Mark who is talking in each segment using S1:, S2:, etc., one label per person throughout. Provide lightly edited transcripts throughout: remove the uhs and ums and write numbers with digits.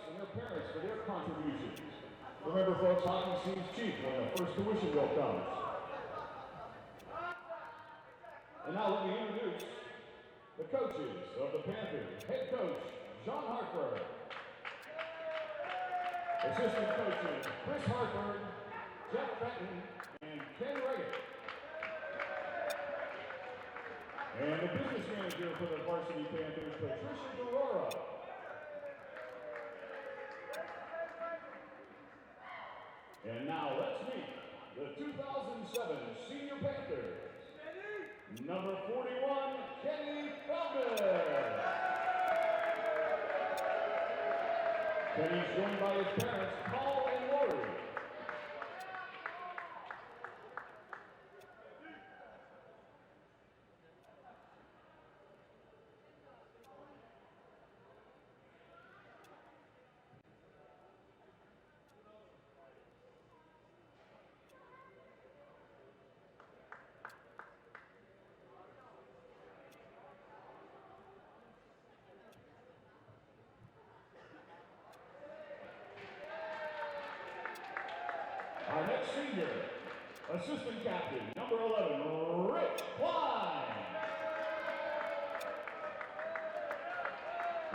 S1: and their parents for their contributions. Remember, folks, hockey seems cheap when the first tuition bill comes. And now let me introduce the coaches of the Panthers. Head coach, John Hartford. Assistant coaches, Chris Hartford, Jeff Fenton, and Ken Reagan. And the business manager for the varsity Panthers, Patricia Durora. And now let's meet the 2007 Senior Panthers. Number 41, Kenny Feldman. Kenny's joined by his parents, Paul and Lori. Our next senior, assistant captain, number 11, Rich Klein.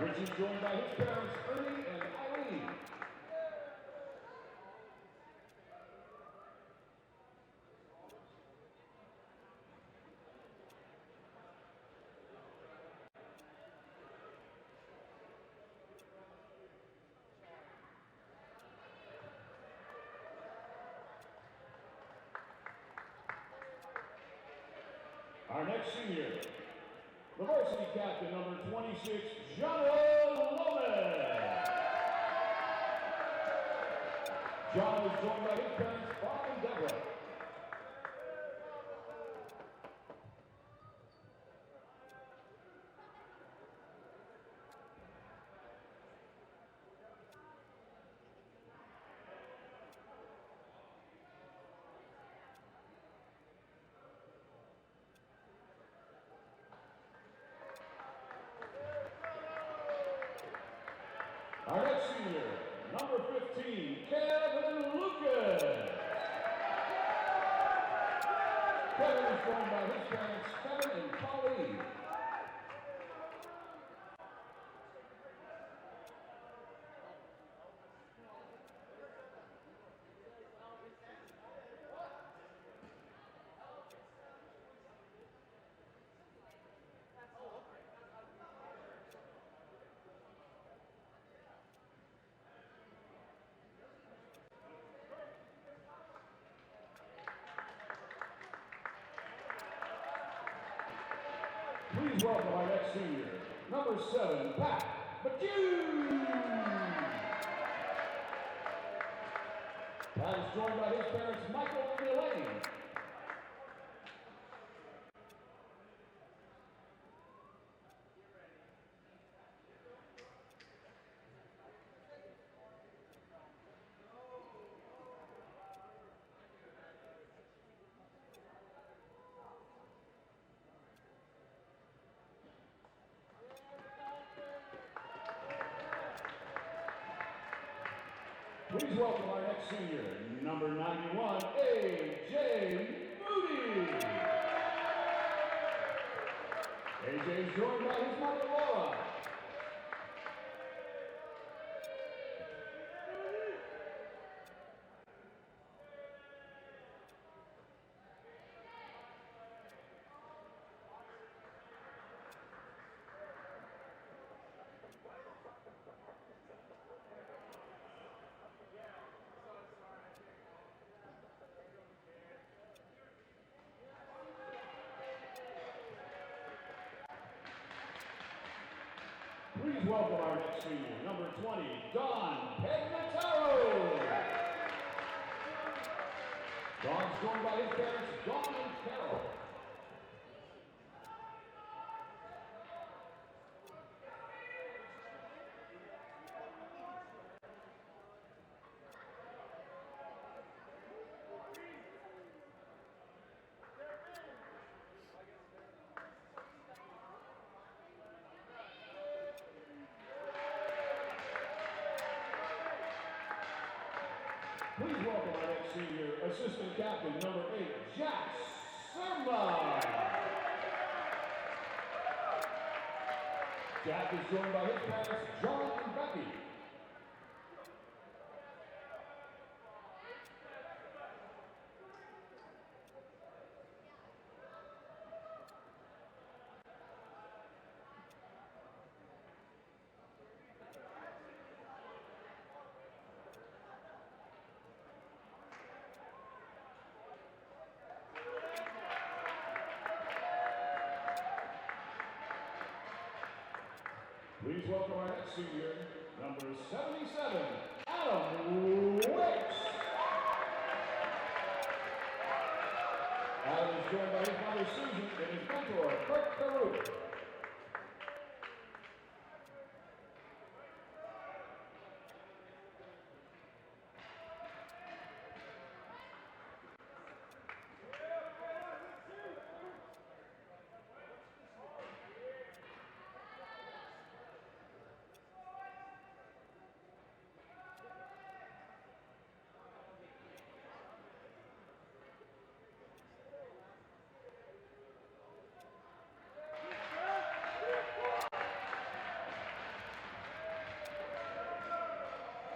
S1: Rich is joined by his parents, Ernie and Eileen. Our next senior, the varsity captain, number 26, John Lopez. John is joined by his parents, Bob and Deborah. Our next senior, number 15, Kevin Lucas. Kevin is joined by his parents, Kevin and Colleen. Please welcome our next senior, number 7, Pat McHugh. Pat is joined by his parents, Michael and Elaine. Please welcome our next senior, number 91, A.J. Moody. A.J. is joined by his mother, Laura. Please welcome our next senior, number 20, Don Pegnataro. Don's joined by his parents, Don and Carol. senior assistant captain, number 8, Jack Serma. Jack is joined by his parents, John and Becky. Please welcome our next senior, number 77, Adam Wicks. Adam is joined by his mother, Susan, and his mentor, Kurt Caruth.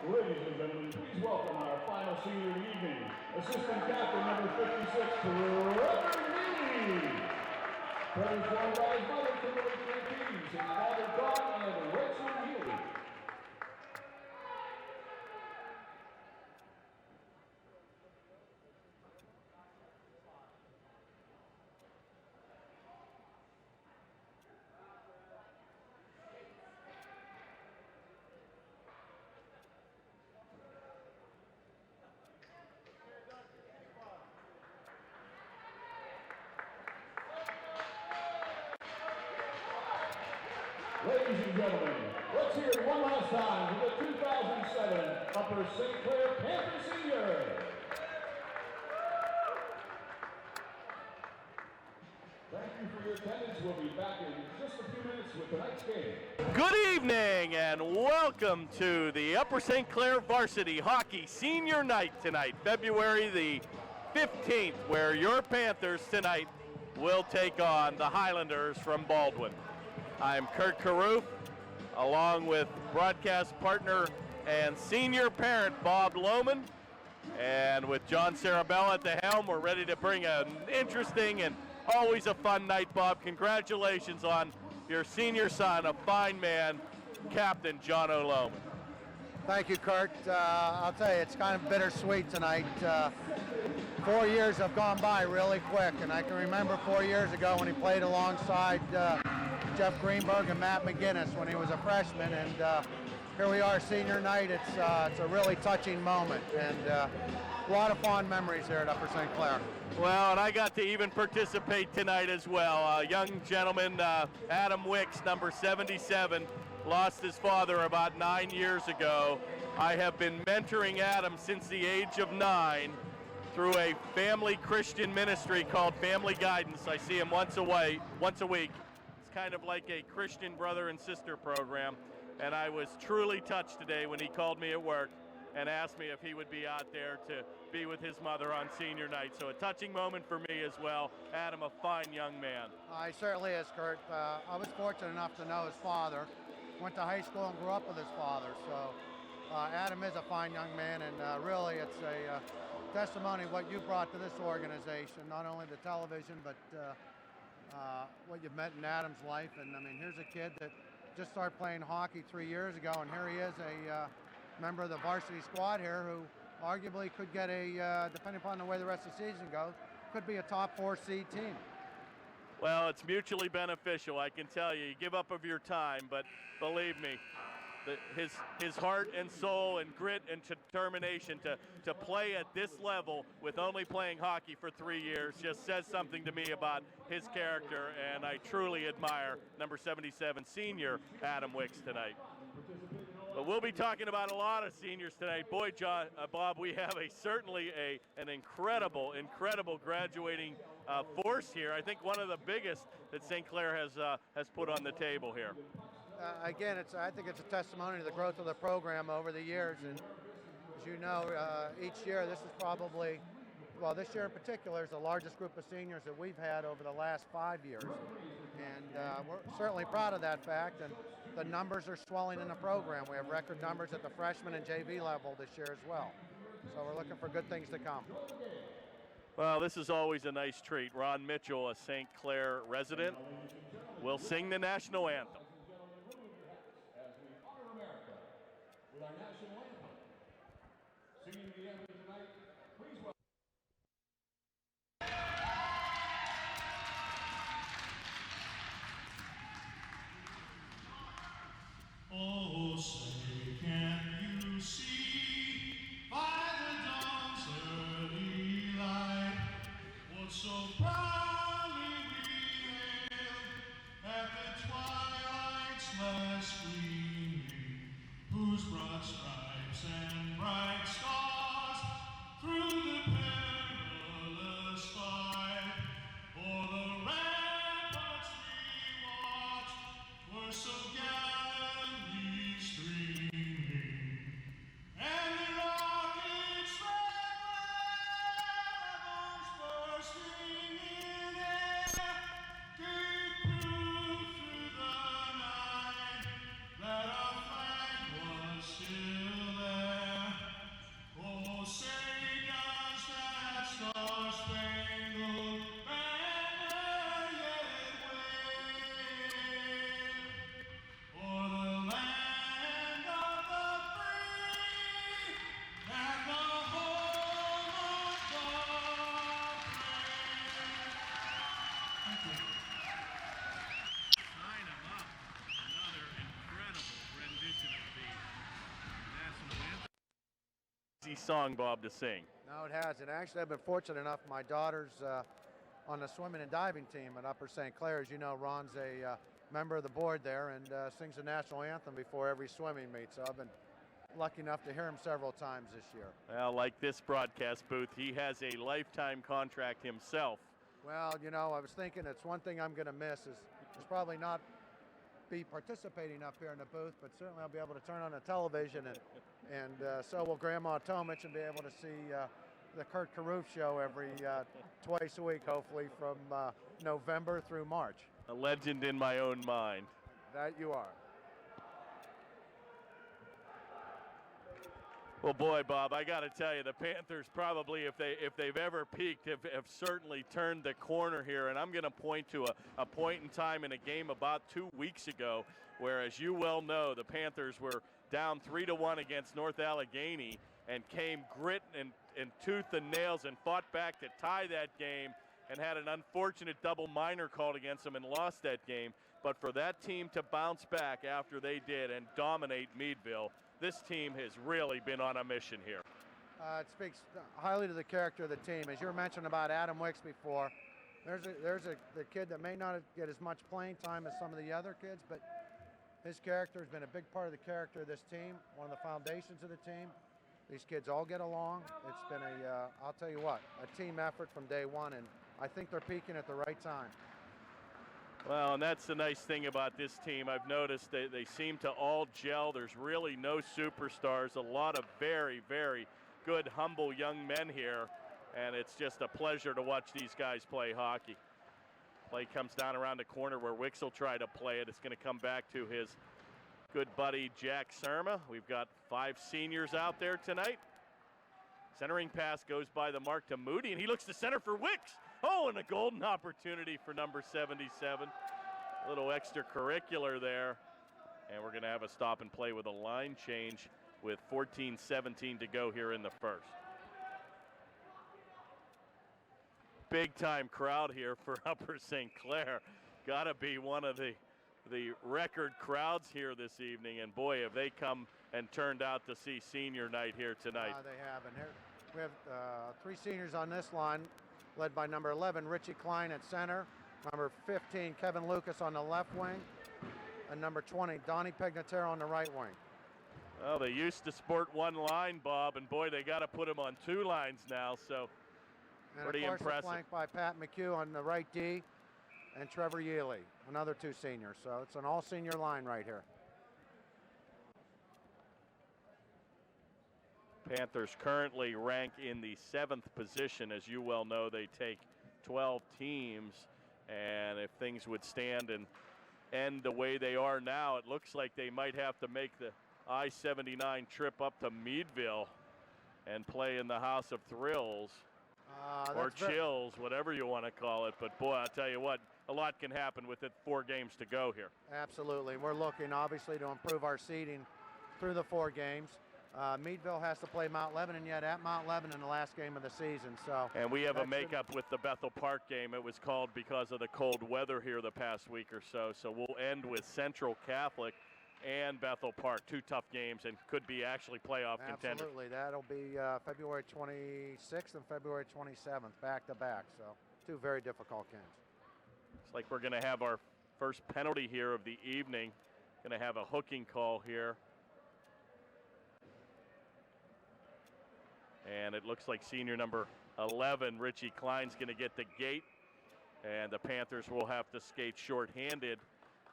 S1: Ladies and gentlemen, please welcome our final senior of the evening, assistant captain number 56, Trevor Neely. Trevor's joined by his mother, Kimberly Franquise, his father, Don, and Rachel Neely. Ladies and gentlemen, let's hear it one last time for the 2007 Upper St. Clair Panther Senior. Thank you for your attendance. We'll be back in just a few minutes with tonight's game.
S2: Good evening and welcome to the Upper St. Clair Varsity Hockey Senior Night tonight, February the 15th, where your Panthers tonight will take on the Highlanders from Baldwin. I'm Kurt Caruth, along with broadcast partner and senior parent Bob Lohman, and with John Sarabella at the helm, we're ready to bring an interesting and always a fun night. Bob, congratulations on your senior son, a fine man, Captain John Lohman.
S3: Thank you, Kurt. I'll tell you, it's kind of bittersweet tonight. 4 years have gone by really quick, and I can remember 4 years ago when he played alongside Jeff Greenberg and Matt McGinnis when he was a freshman, and here we are, senior night. It's a really touching moment, and a lot of fond memories here at Upper St. Clair.
S2: Well, and I got to even participate tonight as well. A young gentleman, Adam Wicks, number 77, lost his father about 9 years ago. I have been mentoring Adam since the age of 9 through a family Christian ministry called Family Guidance. I see him once a week. It's kind of like a Christian brother and sister program, and I was truly touched today when he called me at work and asked me if he would be out there to be with his mother on senior night. So a touching moment for me as well. Adam, a fine young man.
S3: He certainly is, Kurt. I was fortunate enough to know his father, went to high school and grew up with his father. So Adam is a fine young man, and really it's a testimony of what you brought to this organization, not only the television, but what you've met in Adam's life. And I mean, here's a kid that just started playing hockey 3 years ago, and here he is, a member of the varsity squad here who arguably could get a, depending upon the way the rest of the season goes, could be a top 4 seed team.
S2: Well, it's mutually beneficial, I can tell you. You give up of your time, but believe me, his heart and soul and grit and determination to play at this level with only playing hockey for 3 years just says something to me about his character, and I truly admire number 77 senior Adam Wicks tonight. But we'll be talking about a lot of seniors tonight. Boy, John, Bob, we have certainly an incredible graduating force here. I think one of the biggest that St. Clair has put on the table here.
S3: Again, I think it's a testimony to the growth of the program over the years. And as As you know, each year this is probably, well, this year in particular is the largest group of seniors that we've had over the last 5 years. And we're certainly proud of that fact, and the numbers are swelling in the program. We have record numbers at the freshman and JV level this year as well. So we're looking for good things to come.
S2: Well, this is always a nice treat. Ron Mitchell, a St. Clair resident, will sing the national anthem.
S1: As we honor America with our national anthem. Singing the anthem tonight, please welcome.
S4: Oh, say, can you see by the dawn's early light what so proudly we hailed at the twilight's last gleaming, whose broad stripes and bright stars through the perilous fight o'er the ramparts we watched were so gallantly streaming, and the rocket's red bombs bursting in air gave proof through the night that our flag was still there. Oh, say does that star-spangled banner yet wave o'er the land of the free and the home of the brave? Thank you.
S2: Sign 'em up. Another incredible rendition of the national anthem. Easy song, Bob, to sing.
S3: No, it hasn't. Actually, I've been fortunate enough. My daughter's on the swimming and diving team at Upper St. Clair. As you know, Ron's a member of the board there and sings the national anthem before every swimming meet. So I've been lucky enough to hear him several times this year.
S2: Well, like this broadcast booth, he has a lifetime contract himself.
S3: Well, you know, I was thinking it's one thing I'm going to miss is probably not be participating up here in the booth, but certainly I'll be able to turn on the television and so will Grandma Tomich and be able to see the Kurt Caruth show every twice a week, hopefully from November through March.
S2: A legend in my own mind.
S3: That you are.
S2: Well, boy, Bob, I got to tell you, the Panthers probably, if they've ever peaked, have certainly turned the corner here. And I'm going to point to a point in time in a game about 2 weeks ago where, as you well know, the Panthers were down 3-1 against North Allegheny and came grit and tooth and nails and fought back to tie that game and had an unfortunate double minor called against them and lost that game. But for that team to bounce back after they did and dominate Meadville, this team has really been on a mission here.
S3: It speaks highly to the character of the team. As you were mentioning about Adam Wicks before, there's the kid that may not get as much playing time as some of the other kids, but his character has been a big part of the character of this team, one of the foundations of the team. These kids all get along. It's been I'll tell you what, a team effort from day one, and I think they're peaking at the right time.
S2: Well, and that's the nice thing about this team. I've noticed they seem to all gel. There's really no superstars. A lot of very, very good, humble young men here. And it's just a pleasure to watch these guys play hockey. Play comes down around the corner where Wicks will try to play it. It's going to come back to his good buddy Jack Surma. We've got 5 seniors out there tonight. Centering pass goes by the mark to Moody, and he looks to center for Wicks. Oh, and a golden opportunity for number 77. A little extracurricular there. And we're going to have a stop and play with a line change with 14-17 to go here in the first. Big time crowd here for Upper St. Clair. Got to be one of the record crowds here this evening. And boy, have they come and turned out to see senior night here tonight.
S3: They have. And here we have 3 seniors on this line, led by number 11, Richie Klein at center, number 15, Kevin Lucas on the left wing, and number 20, Donnie Pegnatero on the right wing.
S2: Well, they used to sport one line, Bob, and boy, they got to put them on 2 lines now, so
S3: and
S2: pretty
S3: of course,
S2: impressive.
S3: Flanked by Pat McHugh on the right D, and Trevor Yealy, another 2 seniors. So it's an all-senior line right here.
S2: Panthers currently rank in the 7th position. As you well know, they take 12 teams, and if things would stand and end the way they are now, it looks like they might have to make the I-79 trip up to Meadville and play in the House of Thrills or Chills, whatever you want to call it. But boy, I'll tell you what, a lot can happen with it. 4 games to go here.
S3: Absolutely. We're looking, obviously, to improve our seeding through the 4 games. Meadville has to play Mount Lebanon yet at Mount Lebanon in the last game of the season.
S2: And we have a makeup with the Bethel Park game. It was called because of the cold weather here the past week or so. So we'll end with Central Catholic and Bethel Park. 2 tough games and could be actually playoff contenders.
S3: Absolutely. That'll be February 26th and February 27th, back-to-back. So 2 very difficult games.
S2: It's like we're going to have our first penalty here of the evening. Going to have a hooking call here. And it looks like senior number 11, Richie Klein's going to get the gate. And the Panthers will have to skate shorthanded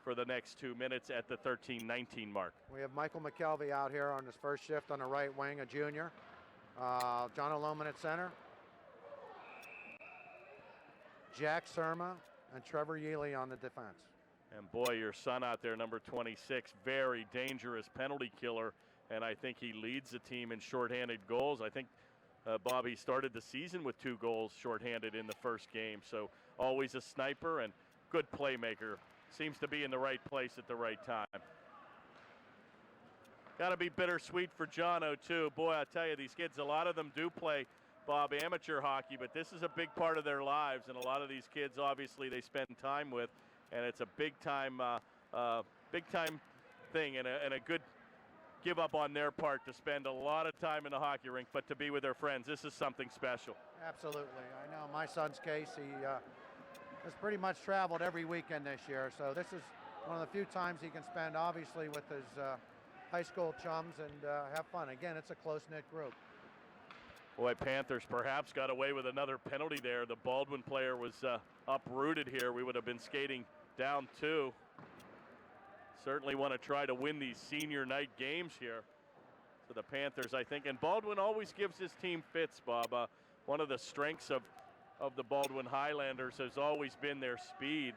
S2: for the next 2 minutes at the 13-19 mark.
S3: We have Michael McKelvey out here on his first shift on the right wing, a junior. John O'Loman at center. Jack Surma and Trevor Yealy on the defense.
S2: And boy, your son out there, number 26, very dangerous penalty killer. And I think he leads the team in shorthanded goals. I think, Bob, he started the season with 2 goals shorthanded in the first game. So always a sniper and good playmaker. Seems to be in the right place at the right time. Got to be bittersweet for Jono, too. Boy, I tell you, these kids, a lot of them do play, Bob, amateur hockey, but this is a big part of their lives. And a lot of these kids, obviously, they spend time with. And it's a big-time thing and a good give up on their part to spend a lot of time in the hockey rink, but to be with their friends, this is something special.
S3: Absolutely. I know my son's case, he has pretty much traveled every weekend this year, so this is one of the few times he can spend, obviously, with his high school chums and have fun. Again, it's a close-knit group.
S2: Boy, Panthers perhaps got away with another penalty there. The Baldwin player was uprooted here. We would have been skating down 2. Certainly want to try to win these senior night games here for the Panthers, I think. And Baldwin always gives his team fits, Bob. One of the strengths of the Baldwin Highlanders has always been their speed.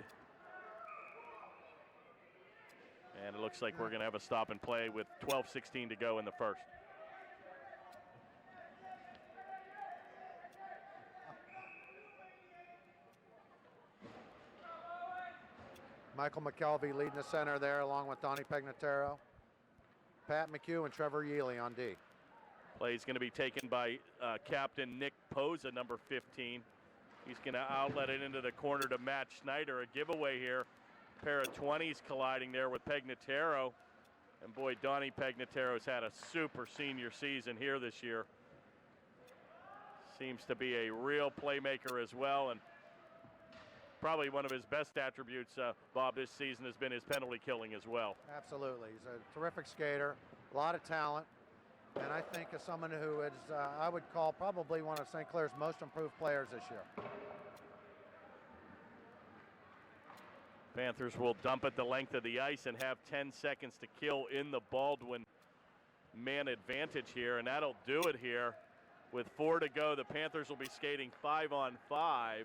S2: And it looks like we're going to have a stop and play with 12:16 to go in the first.
S3: Michael McKelvey leading the center there along with Donnie Pegnataro. Pat McHugh and Trevor Yealy on D.
S2: Play is going to be taken by Captain Nick Posa, number 15. He's going to outlet it into the corner to Matt Schneider. A giveaway here. Pair of 20s colliding there with Pegnataro. And boy, Donnie Pegnataro's had a super senior season here this year. Seems to be a real playmaker as well. And probably one of his best attributes, Bob, this season has been his penalty killing as well.
S3: Absolutely. He's a terrific skater, a lot of talent, and I think as someone who is, I would call probably one of St. Clair's most improved players this year.
S2: Panthers will dump it the length of the ice and have 10 seconds to kill in the Baldwin man advantage here, and that'll do it here. With 4 to go, the Panthers will be skating 5-on-5.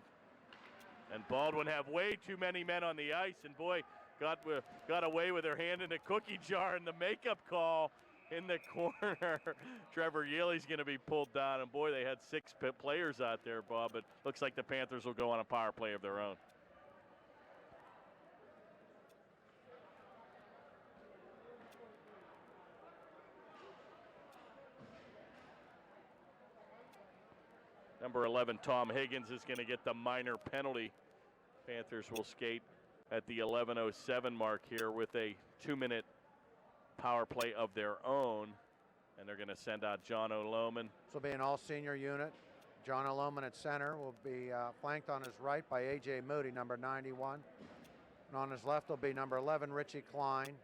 S2: And Baldwin have way too many men on the ice, and boy, got away with their hand in a cookie jar, and the makeup call in the corner. Trevor Yealy's going to be pulled down, and boy, they had 6 players out there, Bob. But looks like the Panthers will go on a power play of their own. Number 11, Tom Higgins, is going to get the minor penalty. Panthers will skate at the 11:07 mark here with a 2-minute power play of their own. And they're going to send out John O'Loman.
S3: This will be an all-senior unit. John O'Loman at center will be flanked on his right by A.J. Moody, number 91. And on his left will be number 11, Richie Klein.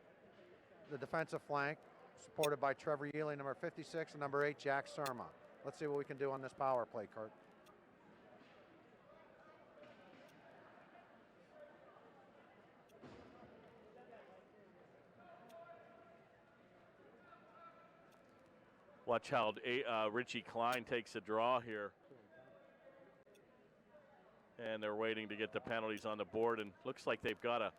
S3: The defensive flank, supported by Trevor Yealy, number 56, and number 8, Jack Surma. Let's see what we can do on this power play, Kurt.
S2: Watch how Richie Klein takes a draw here. And they're waiting to get the penalties on the board, and looks like they've got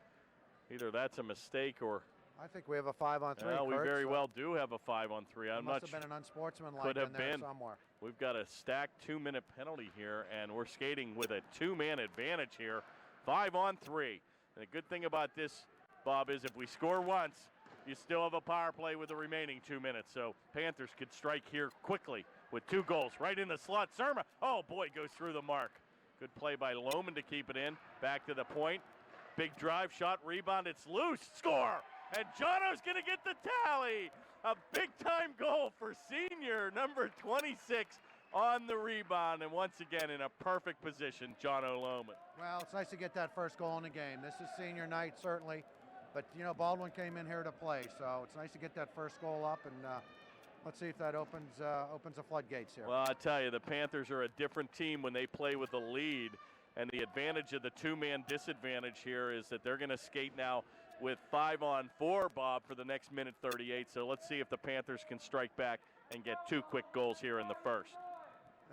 S2: either that's a mistake or.
S3: I think we have a 5-on-3.
S2: Well, we
S3: Kurt,
S2: very
S3: so
S2: well do have a 5-on-3. I'm not
S3: must
S2: sure.
S3: have been an unsportsmanlike
S2: Could have
S3: in there
S2: been.
S3: somewhere.
S2: We've got a stacked 2-minute penalty here, and we're skating with a 2-man advantage here. 5-on-3. And the good thing about this, Bob, is if we score once, you still have a power play with the remaining 2 minutes. So Panthers could strike here quickly with 2 goals right in the slot. Surma, oh boy, goes through the mark. Good play by Lohman to keep it in. Back to the point. Big drive, shot, rebound. It's loose. Score! And Jono's going to get the tally. A big-time goal for senior number 26 on the rebound. And once again, in a perfect position, Jono Lohman.
S3: Well, it's nice to get that first goal in the game. This is senior night, certainly. But, you know, Baldwin came in here to play. So it's nice to get that first goal up. And let's see if that opens the floodgates here.
S2: Well, I tell you, the Panthers are a different team when they play with the lead. And the advantage of the 2-man disadvantage here is that they're going to skate now with 5-on-4, Bob, for the next minute 38. So let's see if the Panthers can strike back and get 2 quick goals here in the first.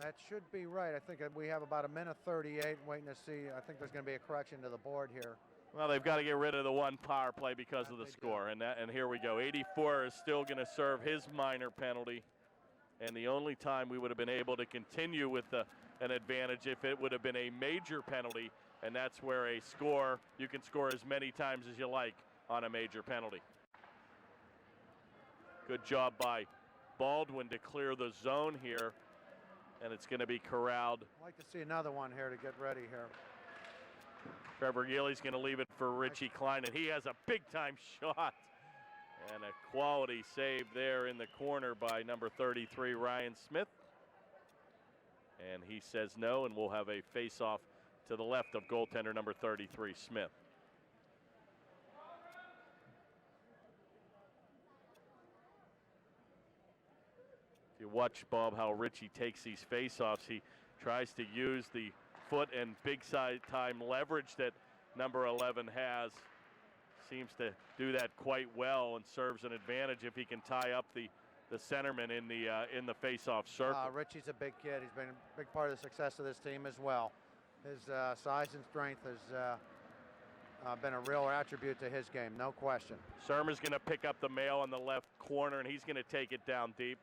S3: That should be right. I think we have about a minute 38 waiting to see. I think there's going to be a correction to the board here.
S2: Well, they've got to get rid of the 1 power play because of the score. And here we go. 84 is still going to serve his minor penalty. And the only time we would have been able to continue with an advantage if it would have been a major penalty. And that's where you can score as many times as you like on a major penalty. Good job by Baldwin to clear the zone here. And it's going to be corralled.
S3: I'd like to see another one here to get ready here.
S2: Trevor Gilly's going to leave it for Richie Klein, and he has a big-time shot. And a quality save there in the corner by number 33, Ryan Smith. And he says no, and we'll have a face-off to the left of goaltender number 33, Smith. If you watch, Bob, how Richie takes these face-offs, he tries to use the foot and big-time leverage that number 11 has. Seems to do that quite well and serves an advantage if he can tie up the centerman in the face-off circle.
S3: Richie's a big kid. He's been a big part of the success of this team as well. His size and strength has been a real attribute to his game, no question.
S2: Surma's going to pick up the mail on the left corner, and he's going to take it down deep.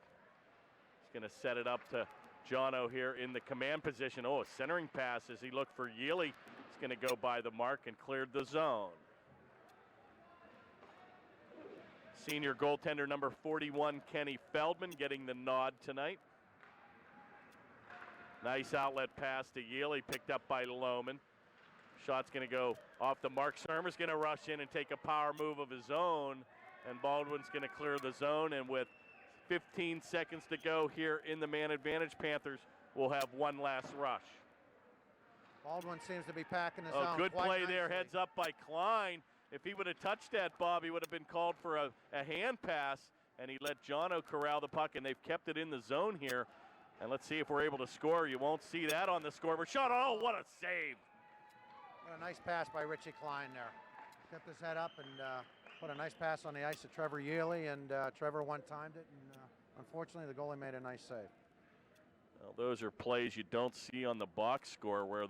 S2: He's going to set it up to Jono here in the command position. Oh, a centering pass as he looked for Yealy. He's going to go by the mark and cleared the zone. Senior goaltender number 41, Kenny Feldman, getting the nod tonight. Nice outlet pass to Yealy, picked up by Lohman. Shot's going to go off the mark. Surma's going to rush in and take a power move of his own, and Baldwin's going to clear the zone. And with 15 seconds to go here in the man advantage, Panthers will have one last rush.
S3: Baldwin seems to be packing his zone.
S2: Good play
S3: nicely.
S2: there, heads up by Klein. If he would have touched that, Bob, he would have been called for a hand pass, and he let Jono corral the puck, and they've kept it in the zone here. And let's see if we're able to score. You won't see that on the scoreboard. Shot, oh, what a save.
S3: What a nice pass by Richie Klein there. Kept his head up and put a nice pass on the ice to Trevor Yealy, and Trevor one-timed it, and unfortunately the goalie made a nice save.
S2: Well, those are plays you don't see on the box score where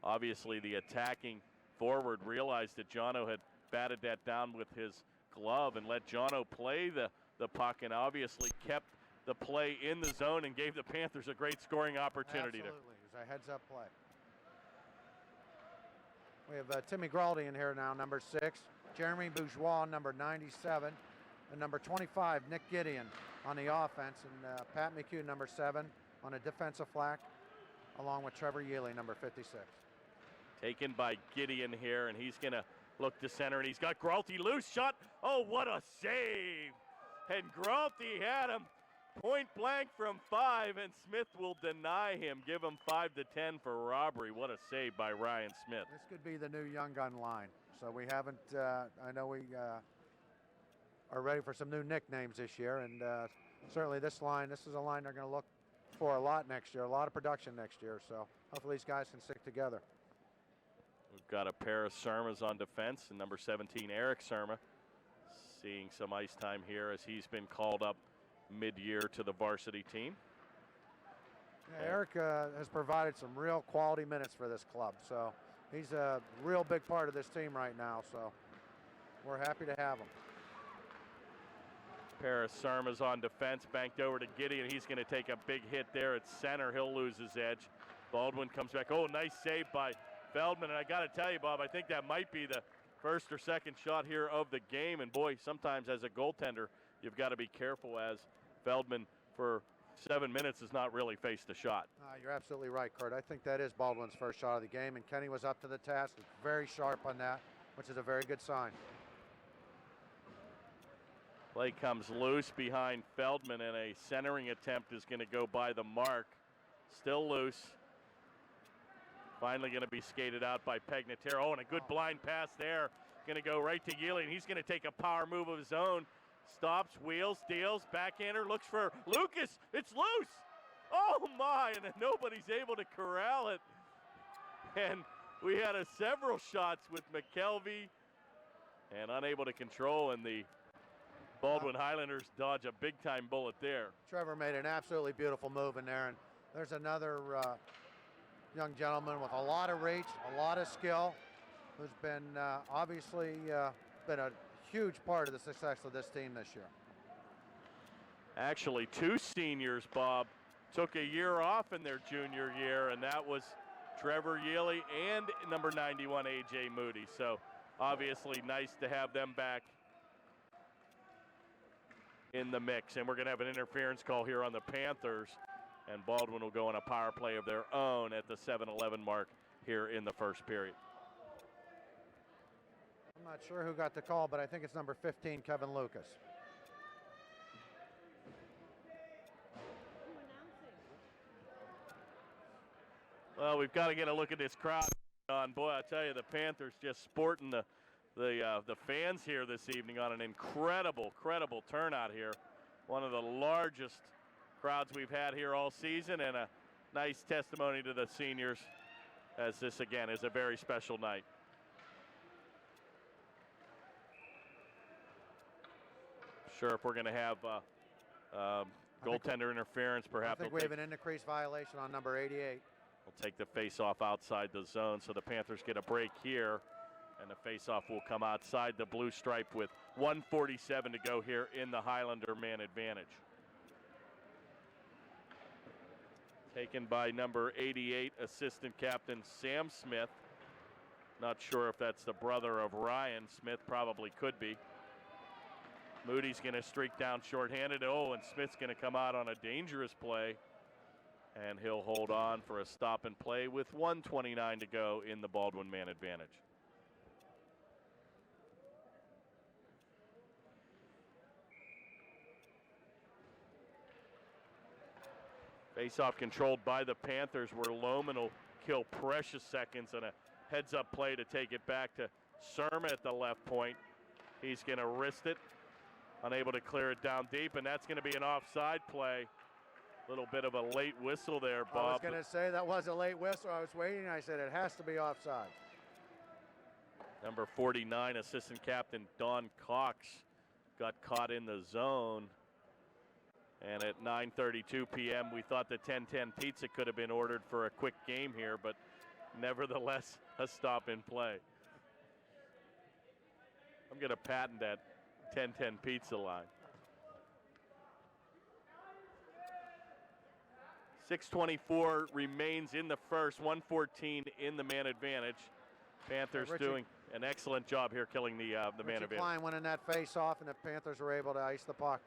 S2: obviously the attacking forward realized that Jono had batted that down with his glove and let Jono play the puck, and obviously kept the play in the zone and gave the Panthers a great scoring opportunity.
S3: Absolutely. It was a heads-up play. We have Timmy Graldi in here now, number 6. Jeremy Bourgeois, number 97. And number 25, Nick Gideon on the offense. And Pat McHugh, number 7, on a defensive flank, along with Trevor Yealy, number 56.
S2: Taken by Gideon here, and he's going to look to center, and he's got Gralti loose. Shot. Oh, what a save. And Gralti had him point blank from 5, and Smith will deny him, give him 5 to 10 for robbery. What a save by Ryan Smith.
S3: This could be the new young gun line. So we haven't, I know we are ready for some new nicknames this year, and certainly this is a line they're going to look for a lot next year, a lot of production next year. So hopefully these guys can stick together.
S2: We've got a pair of Surmas on defense, and number 17, Eric Surma, seeing some ice time here as he's been called up mid-year to the varsity team.
S3: Yeah, Eric has provided some real quality minutes for this club, so he's a real big part of this team right now, so we're happy to have him.
S2: Paris Sarma's on defense, banked over to Gideon. He's going to take a big hit there at center. He'll lose his edge. Baldwin comes back. Oh, nice save by Feldman. And I got to tell you, Bob, I think that might be the first or second shot here of the game. And boy, sometimes as a goaltender, you've got to be careful, as Feldman for 7 minutes has not really faced a shot.
S3: You're absolutely right, Kurt. I think that is Baldwin's first shot of the game, and Kenny was up to the task. Very sharp on that, which is a very good sign.
S2: Play comes loose behind Feldman, and a centering attempt is going to go by the mark. Still loose. Finally going to be skated out by Pegnataro. Oh, and a good blind pass there. Going to go right to Yili, and he's going to take a power move of his own. Stops, wheels, deals, backhander, looks for Lucas. It's loose. Oh, my, and nobody's able to corral it. And we had several shots with McKelvey and unable to control, and the Baldwin Highlanders dodge a big-time bullet there.
S3: Trevor made an absolutely beautiful move in there, and there's another young gentleman with a lot of reach, a lot of skill, who's been obviously been a huge part of the success of this team this year.
S2: Actually, two seniors, Bob, took a year off in their junior year, and that was Trevor Yealy and number 91, A.J. Moody. So obviously nice to have them back in the mix. And we're going to have an interference call here on the Panthers, and Baldwin will go on a power play of their own at the 7-11 mark here in the first period.
S3: I'm not sure who got the call, but I think it's number 15, Kevin Lucas.
S2: Well, we've got to get a look at this crowd on. Boy, I tell you, the Panthers just sporting the fans here this evening on an incredible turnout here. One of the largest crowds we've had here all season, and a nice testimony to the seniors, as this again is a very special night. Sure, if we're going to have goaltender interference, perhaps.
S3: I think we have an increase violation on number 88.
S2: We'll take the face-off outside the zone, so the Panthers get a break here, and the face-off will come outside the blue stripe with 1:47 to go here in the Highlander man advantage. Taken by number 88, assistant captain Sam Smith. Not sure if that's the brother of Ryan Smith, probably could be. Moody's going to streak down shorthanded. Oh, and Smith's going to come out on a dangerous play, and he'll hold on for a stop and play with 1:29 to go in the Baldwin man advantage. Face-off controlled by the Panthers, where Lohman will kill precious seconds on a heads-up play to take it back to Surma at the left point. He's going to wrist it, unable to clear it down deep, and that's going to be an offside play. Little bit of a late whistle there, Bob.
S3: I was going to say that was a late whistle. I was waiting. I said it has to be offside.
S2: Number 49, assistant captain Don Cox, got caught in the zone. And at 9:32 p.m., we thought the 10-10 pizza could have been ordered for a quick game here, but nevertheless, a stop in play. I'm going to patent that 10-10 pizza line. 6:24 remains in the first, 1:14 in the man advantage. Panthers doing an excellent job here killing the man advantage.
S3: Klein winning that face-off, and the Panthers were able to ice the puck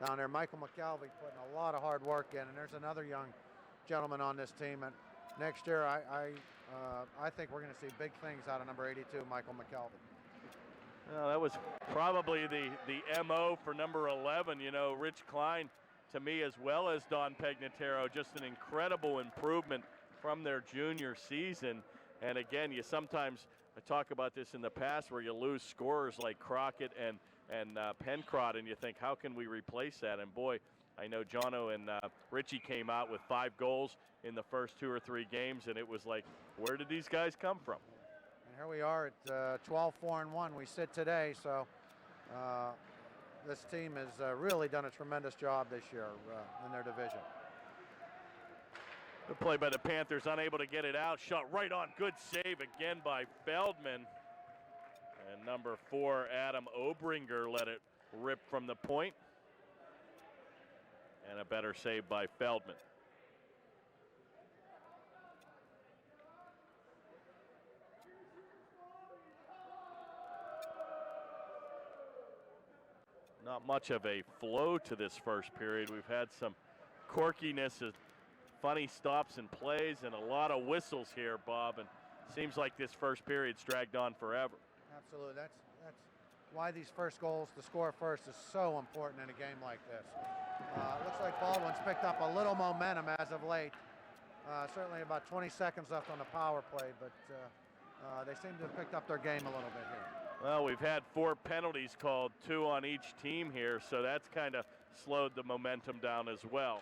S3: down there. Michael McKelvey putting a lot of hard work in, and there's another young gentleman on this team. And next year, I think we're going to see big things out of number 82, Michael McKelvey.
S2: Well, that was probably the MO for number 11. You know, Rich Klein, to me, as well as Don Pegnataro, just an incredible improvement from their junior season. And again, you sometimes, I talk about this in the past, where you lose scorers like Crockett and Pencrod, and you think, how can we replace that? And boy, I know Jono and Richie came out with 5 goals in the first 2 or 3 games, and it was like, where did these guys come from?
S3: And here we are at 12-4-1. We sit today, so this team has really done a tremendous job this year in their division.
S2: Good play by the Panthers, unable to get it out. Shot right on, good save again by Feldman. And number 4, Adam Obringer, let it rip from the point. And a better save by Feldman. Not much of a flow to this first period. We've had some quirkiness, funny stops and plays, and a lot of whistles here, Bob. And seems like this first period's dragged on forever.
S3: Absolutely. That's why these first goals, to score first, is so important in a game like this. Looks like Baldwin's picked up a little momentum as of late. Certainly about 20 seconds left on the power play, but they seem to have picked up their game a little bit here.
S2: Well, we've had 4 penalties called, 2 on each team here, so that's kind of slowed the momentum down as well.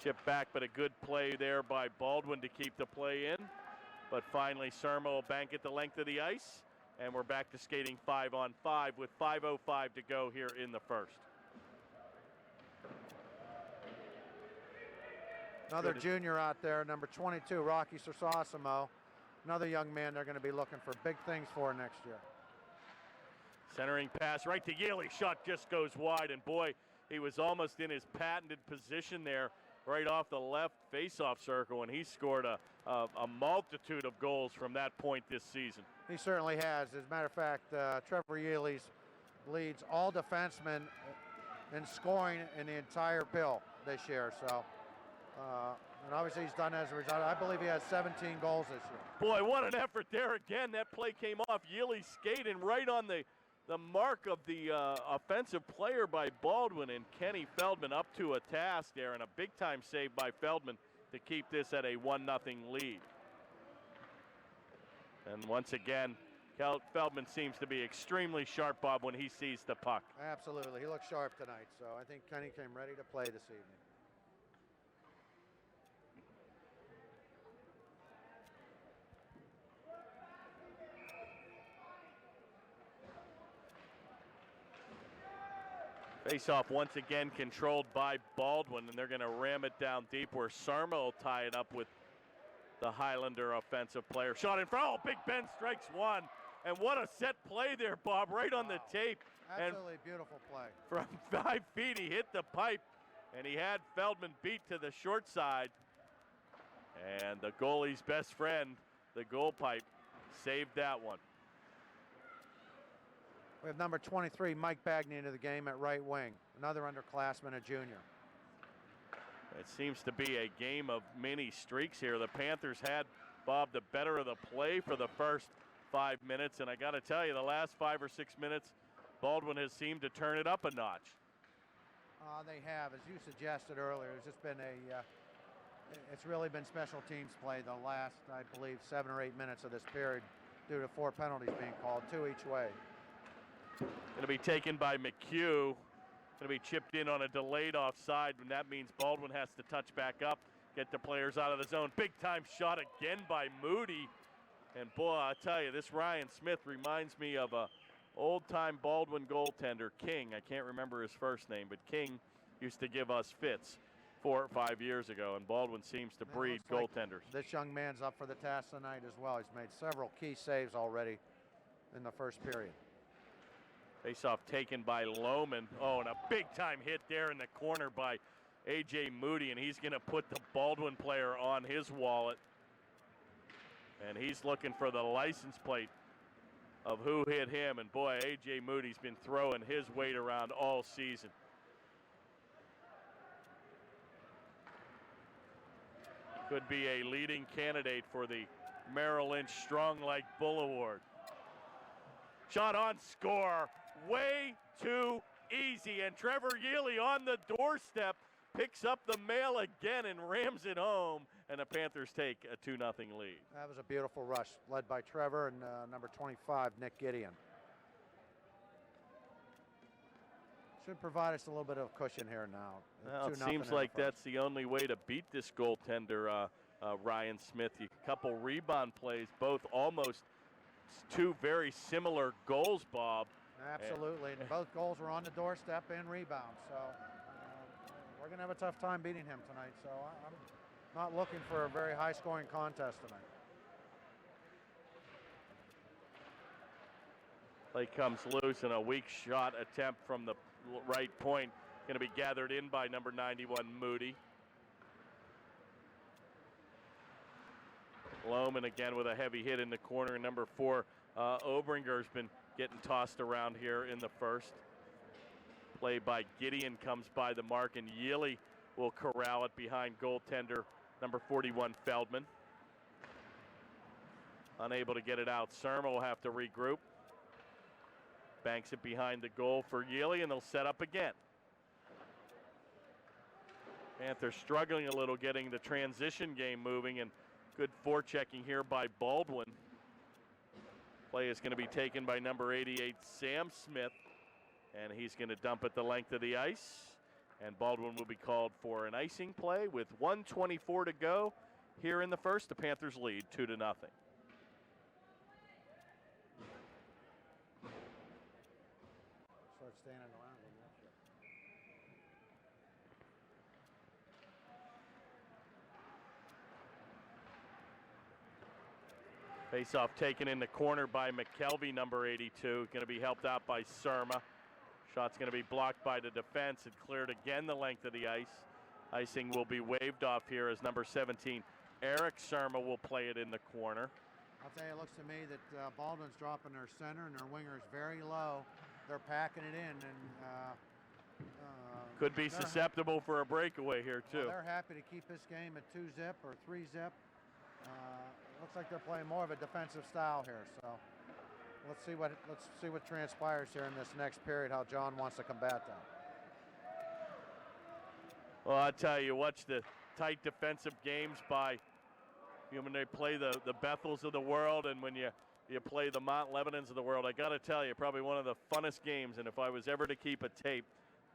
S2: Chip back, but a good play there by Baldwin to keep the play in. But finally, Surma will bank it the length of the ice, and we're back to skating 5-on-5 with 5:05 to go here in the first.
S3: Another junior out there, number 22, Rocky Sersosimo. Another young man they're going to be looking for big things for next year.
S2: Centering pass right to Yaley. Shot just goes wide, and boy, he was almost in his patented position there, right off the left faceoff circle, and he scored a multitude of goals from that point this season.
S3: He certainly has. As a matter of fact, Trevor Yaley leads all defensemen in scoring in the entire bill this year. So, and obviously he's done as a result. I believe he has 17 goals this year.
S2: Boy, what an effort there again. That play came off Yaley skating right on the mark of the offensive player by Baldwin, and Kenny Feldman up to a task there, and a big-time save by Feldman to keep this at a 1-0 lead. And once again, Feldman seems to be extremely sharp, Bob, when he sees the puck.
S3: Absolutely. He looks sharp tonight, so I think Kenny came ready to play this evening.
S2: Face-off once again controlled by Baldwin, and they're going to ram it down deep where Surma will tie it up with the Highlander offensive player. Shot in front. Oh, Big Ben strikes one. And what a set play there, Bob, right on the tape.
S3: Absolutely beautiful play.
S2: From 5 feet, he hit the pipe, and he had Feldman beat to the short side. And the goalie's best friend, the goal pipe, saved that one.
S3: We have number 23, Mike Bagney, into the game at right wing. Another underclassman, a junior.
S2: It seems to be a game of many streaks here. The Panthers had, Bob, the better of the play for the first 5 minutes, and I got to tell you, the last 5 or 6 minutes, Baldwin has seemed to turn it up a notch.
S3: They have, as you suggested earlier. It's just been it's really been special teams play the last, I believe, 7 or 8 minutes of this period due to 4 penalties being called, 2 each way.
S2: Going to be taken by McHugh. Going to be chipped in on a delayed offside, and that means Baldwin has to touch back up, get the players out of the zone. Big time shot again by Moody. And boy, I tell you, this Ryan Smith reminds me of a old-time Baldwin goaltender, King. I can't remember his first name, but King used to give us fits 4 or 5 years ago, and Baldwin seems to breed goaltenders.
S3: Like this young man's up for the task tonight as well. He's made several key saves already in the first period.
S2: Face-off taken by Lohman. Oh, and a big-time hit there in the corner by A.J. Moody, and he's going to put the Baldwin player on his wallet. And he's looking for the license plate of who hit him. And boy, A.J. Moody's been throwing his weight around all season. Could be a leading candidate for the Merrill Lynch Strong Like Bull Award. Shot on score. Way too easy. And Trevor Yaley on the doorstep picks up the mail again and rams it home. And the Panthers take a 2-0 lead.
S3: That was a beautiful rush led by Trevor and number 25, Nick Gideon. Should provide us a little bit of cushion here now.
S2: Well, it seems like that's the only way to beat this goaltender, Ryan Smith. A couple rebound plays, both almost 2 very similar goals, Bob.
S3: Absolutely. And both goals were on the doorstep and rebounds. So we're going to have a tough time beating him tonight. So I'm not looking for a very high-scoring contest tonight.
S2: Play comes loose, and a weak shot attempt from the right point. Going to be gathered in by number 91, Moody. Lohman again with a heavy hit in the corner. Number 4, Obringer's been getting tossed around here in the first. Play by Gideon comes by the mark, and Yealy will corral it behind goaltender number 41, Feldman. Unable to get it out. Surma will have to regroup. Banks it behind the goal for Yealy, and they'll set up again. Panthers struggling a little getting the transition game moving, and good forechecking here by Baldwin. Play is going to be taken by number 88, Sam Smith, and he's going to dump it the length of the ice. And Baldwin will be called for an icing play with 1:24 to go here in the first. The Panthers lead 2-0.
S3: Start standing around.
S2: Face-off taken in the corner by McKelvey, number 82. Going to be helped out by Surma. Shot's going to be blocked by the defense and cleared again the length of the ice. Icing will be waved off here as number 17, Eric Surma, will play it in the corner.
S3: I'll tell you, it looks to me that Baldwin's dropping their center and their wingers very low. They're packing it in, and
S2: could be susceptible for a breakaway here too.
S3: They're happy to keep this game at 2-zip or 3-zip. Looks like they're playing more of a defensive style here. So let's see what transpires here in this next period. How John wants to combat that.
S2: Well, I tell you, watch the tight defensive games by when they play the Bethels of the world, and when you play the Mount Lebanons of the world. I got to tell you, probably one of the funnest games. And if I was ever to keep a tape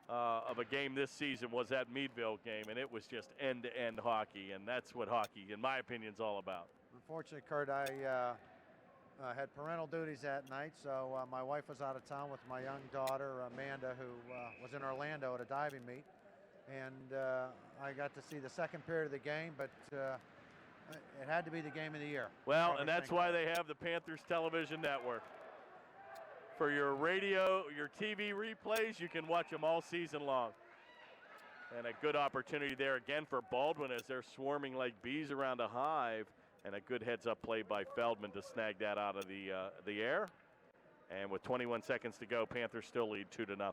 S2: of a game this season, was that Meadville game, and it was just end-to-end hockey, and that's what hockey, in my opinion, is all about.
S3: Unfortunately, Kurt, I had parental duties that night, so my wife was out of town with my young daughter, Amanda, who was in Orlando at a diving meet. And I got to see the second period of the game, but it had to be the game of the year.
S2: Well, and that's why they have the Panthers Television Network. For your radio, your TV replays, you can watch them all season long. And a good opportunity there again for Baldwin as they're swarming like bees around a hive. And a good heads-up play by Feldman to snag that out of the air. And with 21 seconds to go, Panthers still lead 2-0.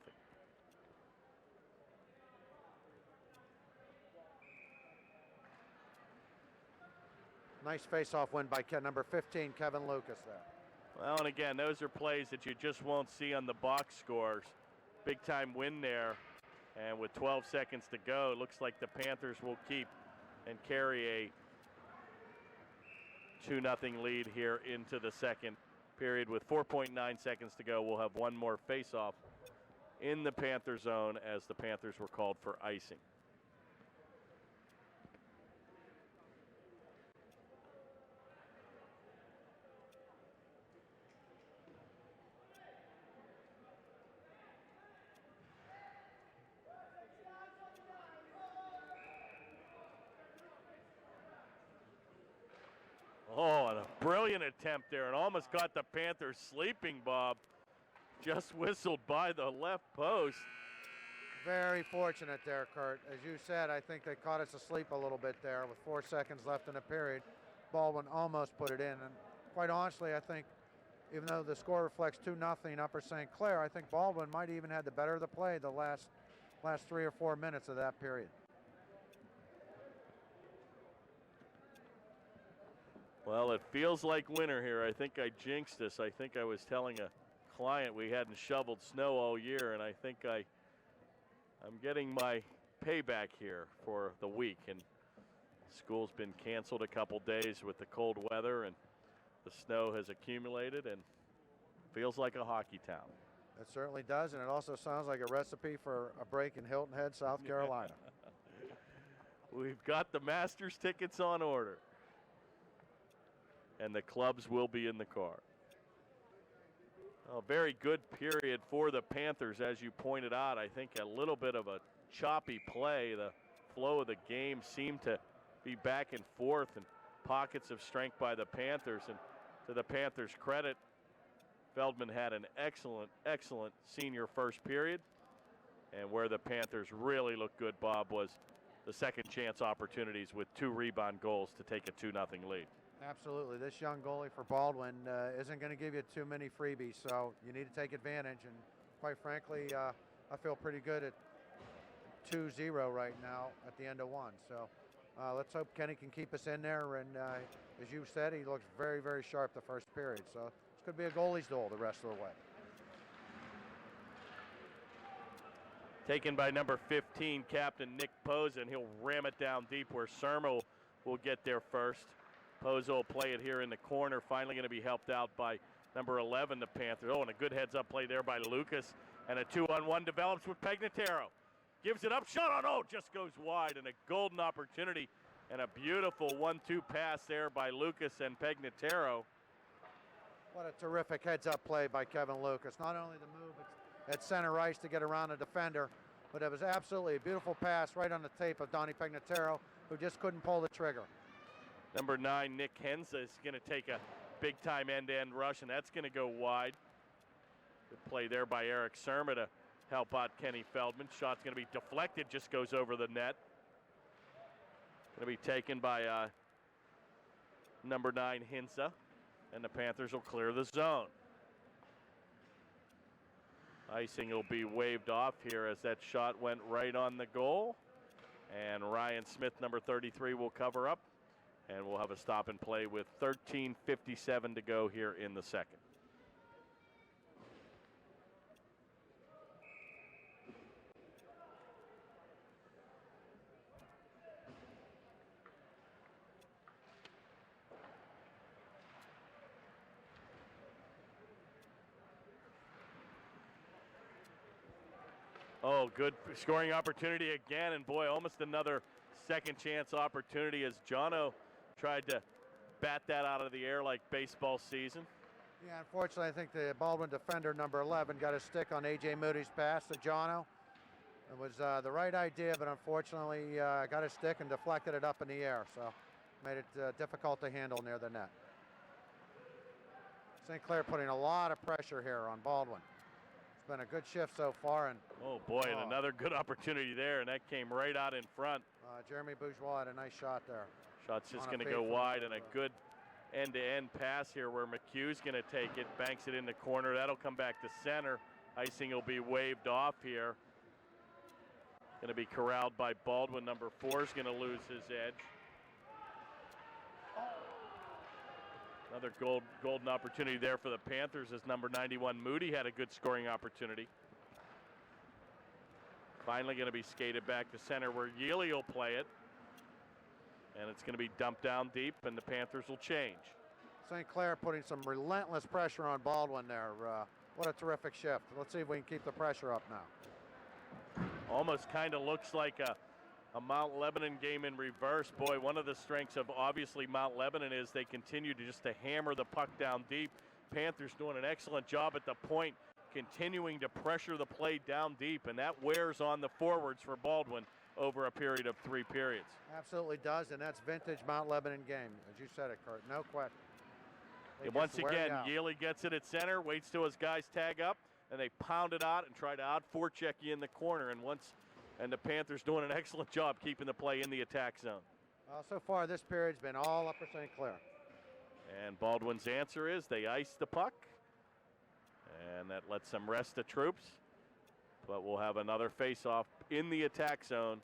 S3: Nice face-off win by number 15, Kevin Lucas there.
S2: Well, and again, those are plays that you just won't see on the box scores. Big-time win there. And with 12 seconds to go, it looks like the Panthers will keep and carry a 2-0 lead here into the second period. With 4.9 seconds to go, we'll have one more face-off in the Panther zone as the Panthers were called for icing. Oh, and a brilliant attempt there, and almost got the Panthers sleeping, Bob. Just whistled by the left post.
S3: Very fortunate there, Kurt. As you said, I think they caught us asleep a little bit there with 4 seconds left in the period. Baldwin almost put it in, and quite honestly, I think even though the score reflects 2-0 Upper St. Clair, I think Baldwin might even had the better of the play the last 3 or 4 minutes of that period.
S2: Well, it feels like winter here. I think I jinxed this. I think I was telling a client we hadn't shoveled snow all year, and I think I'm getting my payback here for the week. And school's been canceled a couple days with the cold weather, and the snow has accumulated, and feels like a hockey town.
S3: It certainly does, and it also sounds like a recipe for a break in Hilton Head, South Carolina.
S2: We've got the Masters tickets on order. And the clubs will be in the car. A very good period for the Panthers, as you pointed out. I think a little bit of a choppy play. The flow of the game seemed to be back and forth, and pockets of strength by the Panthers. And to the Panthers' credit, Feldman had an excellent senior first period. And where the Panthers really looked good, Bob, was the second chance opportunities with 2 rebound goals to take a 2-0 lead.
S3: Absolutely. This young goalie for Baldwin isn't going to give you too many freebies, so you need to take advantage. And quite frankly, I feel pretty good at 2-0 right now at the end of 1. So let's hope Kenny can keep us in there. And as you said, he looks very, very sharp the first period. So it's going to be a goalie's duel the rest of the way.
S2: Taken by number 15, Captain Nick Poza, and he'll ram it down deep where Sermo will get there first. Poza will play it here in the corner, finally going to be helped out by number 11, the Panthers. Oh, and a good heads-up play there by Lucas, and a 2-on-1 develops with Pegnataro. Gives it up, shot on, oh, just goes wide, and a golden opportunity, and a beautiful 1-2 pass there by Lucas and Pegnataro.
S3: What a terrific heads-up play by Kevin Lucas. Not only the move at center ice to get around a defender, but it was absolutely a beautiful pass right on the tape of Donnie Pegnataro, who just couldn't pull the trigger.
S2: Number 9, Nick Henza, is going to take a big-time end-to-end rush, and that's going to go wide. Good play there by Eric Serma to help out Kenny Feldman. Shot's going to be deflected, just goes over the net. Going to be taken by number 9, Henza, and the Panthers will clear the zone. Icing will be waved off here as that shot went right on the goal. And Ryan Smith, number 33, will cover up. And we'll have a stop and play with 13:57 to go here in the second. Oh, good scoring opportunity again, and boy, almost another second chance opportunity as Jono tried to bat that out of the air like baseball season.
S3: Yeah, unfortunately, I think the Baldwin defender, number 11, got a stick on A.J. Moody's pass to Jono. It was the right idea, but unfortunately got a stick and deflected it up in the air, so made it difficult to handle near the net. St. Clair putting a lot of pressure here on Baldwin. It's been a good shift so far. And
S2: oh boy, and another good opportunity there, and that came right out in front.
S3: Jeremy Bourgeois had a nice shot there.
S2: Shot's just going to go wide, and a good end-to-end pass here where McHugh's going to take it, banks it in the corner. That'll come back to center. Icing will be waved off here. Going to be corralled by Baldwin. Number 4 is going to lose his edge. Another golden opportunity there for the Panthers as number 91 Moody had a good scoring opportunity. Finally going to be skated back to center where Yealy will play it. And it's going to be dumped down deep, and the Panthers will change.
S3: St. Clair putting some relentless pressure on Baldwin there. What a terrific shift. Let's see if we can keep the pressure up now.
S2: Almost kind of looks like a Mount Lebanon game in reverse. Boy, one of the strengths of obviously Mount Lebanon is they continue to just to hammer the puck down deep. Panthers doing an excellent job at the point, continuing to pressure the play down deep, and that wears on the forwards for Baldwin over a period of 3 periods.
S3: Absolutely does, and that's vintage Mount Lebanon game. As you said it, Kurt, no question.
S2: And once again, Yealy gets it at center, waits till his guys tag up, and they pound it out and try to out-forecheck you in the corner. And the Panthers doing an excellent job keeping the play in the attack zone.
S3: So far, this period's been all Upper St. Clair.
S2: And Baldwin's answer is they ice the puck, and that lets them rest the troops. But we'll have another face-off in the attack zone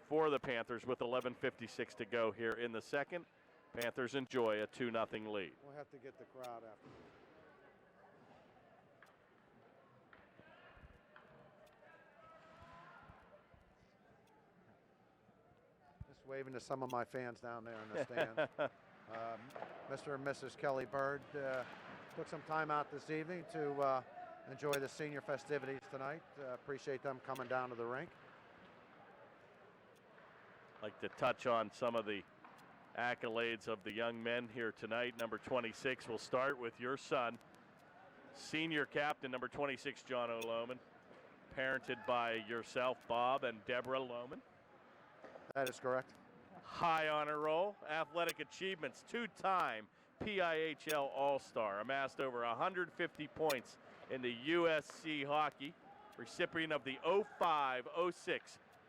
S2: for the Panthers with 11:56 to go here in the second. Panthers enjoy a 2-0 lead.
S3: We'll have to get the crowd after. Just waving to some of my fans down there in the stand. Mr. and Mrs. Kelly Bird took some time out this evening to enjoy the senior festivities tonight. Appreciate them coming down to the rink.
S2: Like to touch on some of the accolades of the young men here tonight. Number 26 will start with your son, Senior captain, number 26, John O'Lohman. Parented by yourself, Bob, and Deborah Lohman.
S3: That is correct.
S2: High honor roll, athletic achievements, two-time PIHL All-Star, amassed over 150 points in the USC hockey, recipient of the 05-06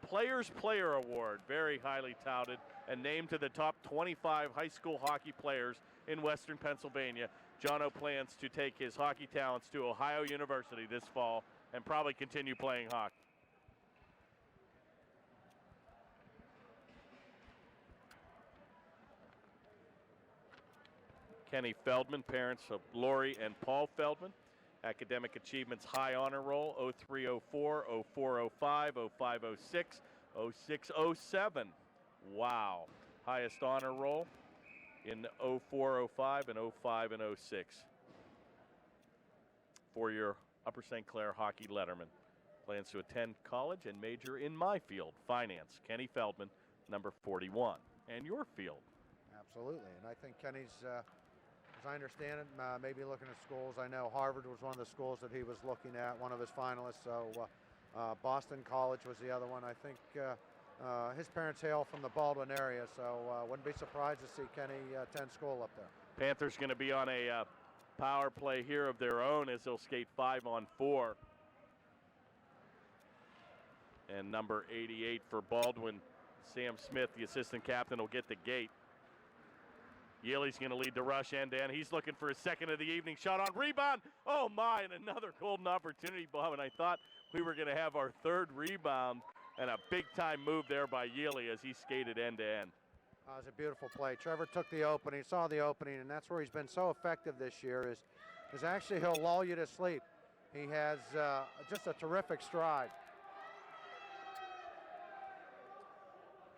S2: Players Player Award, very highly touted, and named to the top 25 high school hockey players in Western Pennsylvania. Jono plans to take his hockey talents to Ohio University this fall and probably continue playing hockey. Kenny Feldman, parents of Lori and Paul Feldman. Academic achievements high honor roll, 0304, 0405, 0506, 0607. Wow. Highest honor roll in 0405 and 05 and 06. For your Upper St. Clair hockey letterman. Plans to attend college and major in my field, finance. Kenny Feldman, number 41. And your field.
S3: Absolutely, and I think Kenny's, as I understand it, maybe looking at schools. I know Harvard was one of the schools that he was looking at, one of his finalists. So Boston College was the other one. I think his parents hail from the Baldwin area, so wouldn't be surprised to see Kenny attend school up there.
S2: Panthers going to be on a power play here of their own as they'll skate 5-on-4. And number 88 for Baldwin, Sam Smith, the assistant captain, will get the gate. Yealy's going to lead the rush end-to-end. He's looking for his second of the evening. Shot on rebound. Oh, my, and another golden opportunity, Bob. And I thought we were going to have our third rebound, and a big-time move there by Yealy as he skated end-to-end.
S3: It was a beautiful play. Trevor took the opening, saw the opening, and that's where he's been so effective this year is actually he'll lull you to sleep. He has just a terrific stride.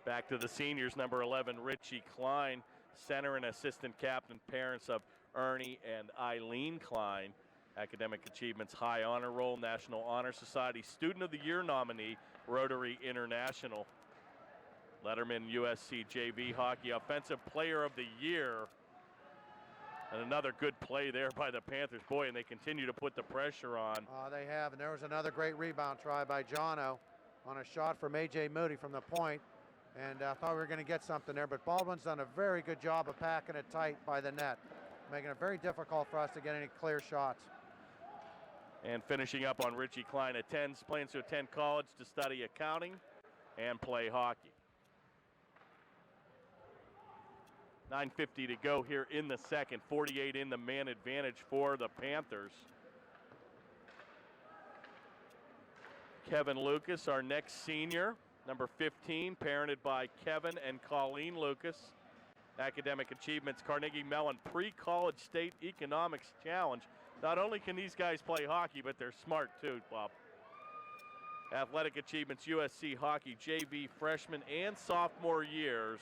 S2: Back to the seniors, number 11, Richie Klein, center and assistant captain, parents of Ernie and Eileen Klein. Academic achievements, high honor roll, National Honor Society Student of the Year nominee, Rotary International. Letterman USC JV Hockey Offensive Player of the Year. And another good play there by the Panthers. Boy, and they continue to put the pressure on.
S3: They have, and there was another great rebound try by Jono on a shot from A.J. Moody from the point. And I thought we were going to get something there, but Baldwin's done a very good job of packing it tight by the net, making it very difficult for us to get any clear shots.
S2: And finishing up on Richie Klein, plans to attend college to study accounting and play hockey. 9:50 to go here in the second. 48 in the man advantage for the Panthers. Kevin Lucas, our next senior, number 15, parented by Kevin and Colleen Lucas. Academic achievements, Carnegie Mellon Pre-College State Economics Challenge. Not only can these guys play hockey, but they're smart too, Bob. Athletic achievements, USC Hockey JV freshman and sophomore years.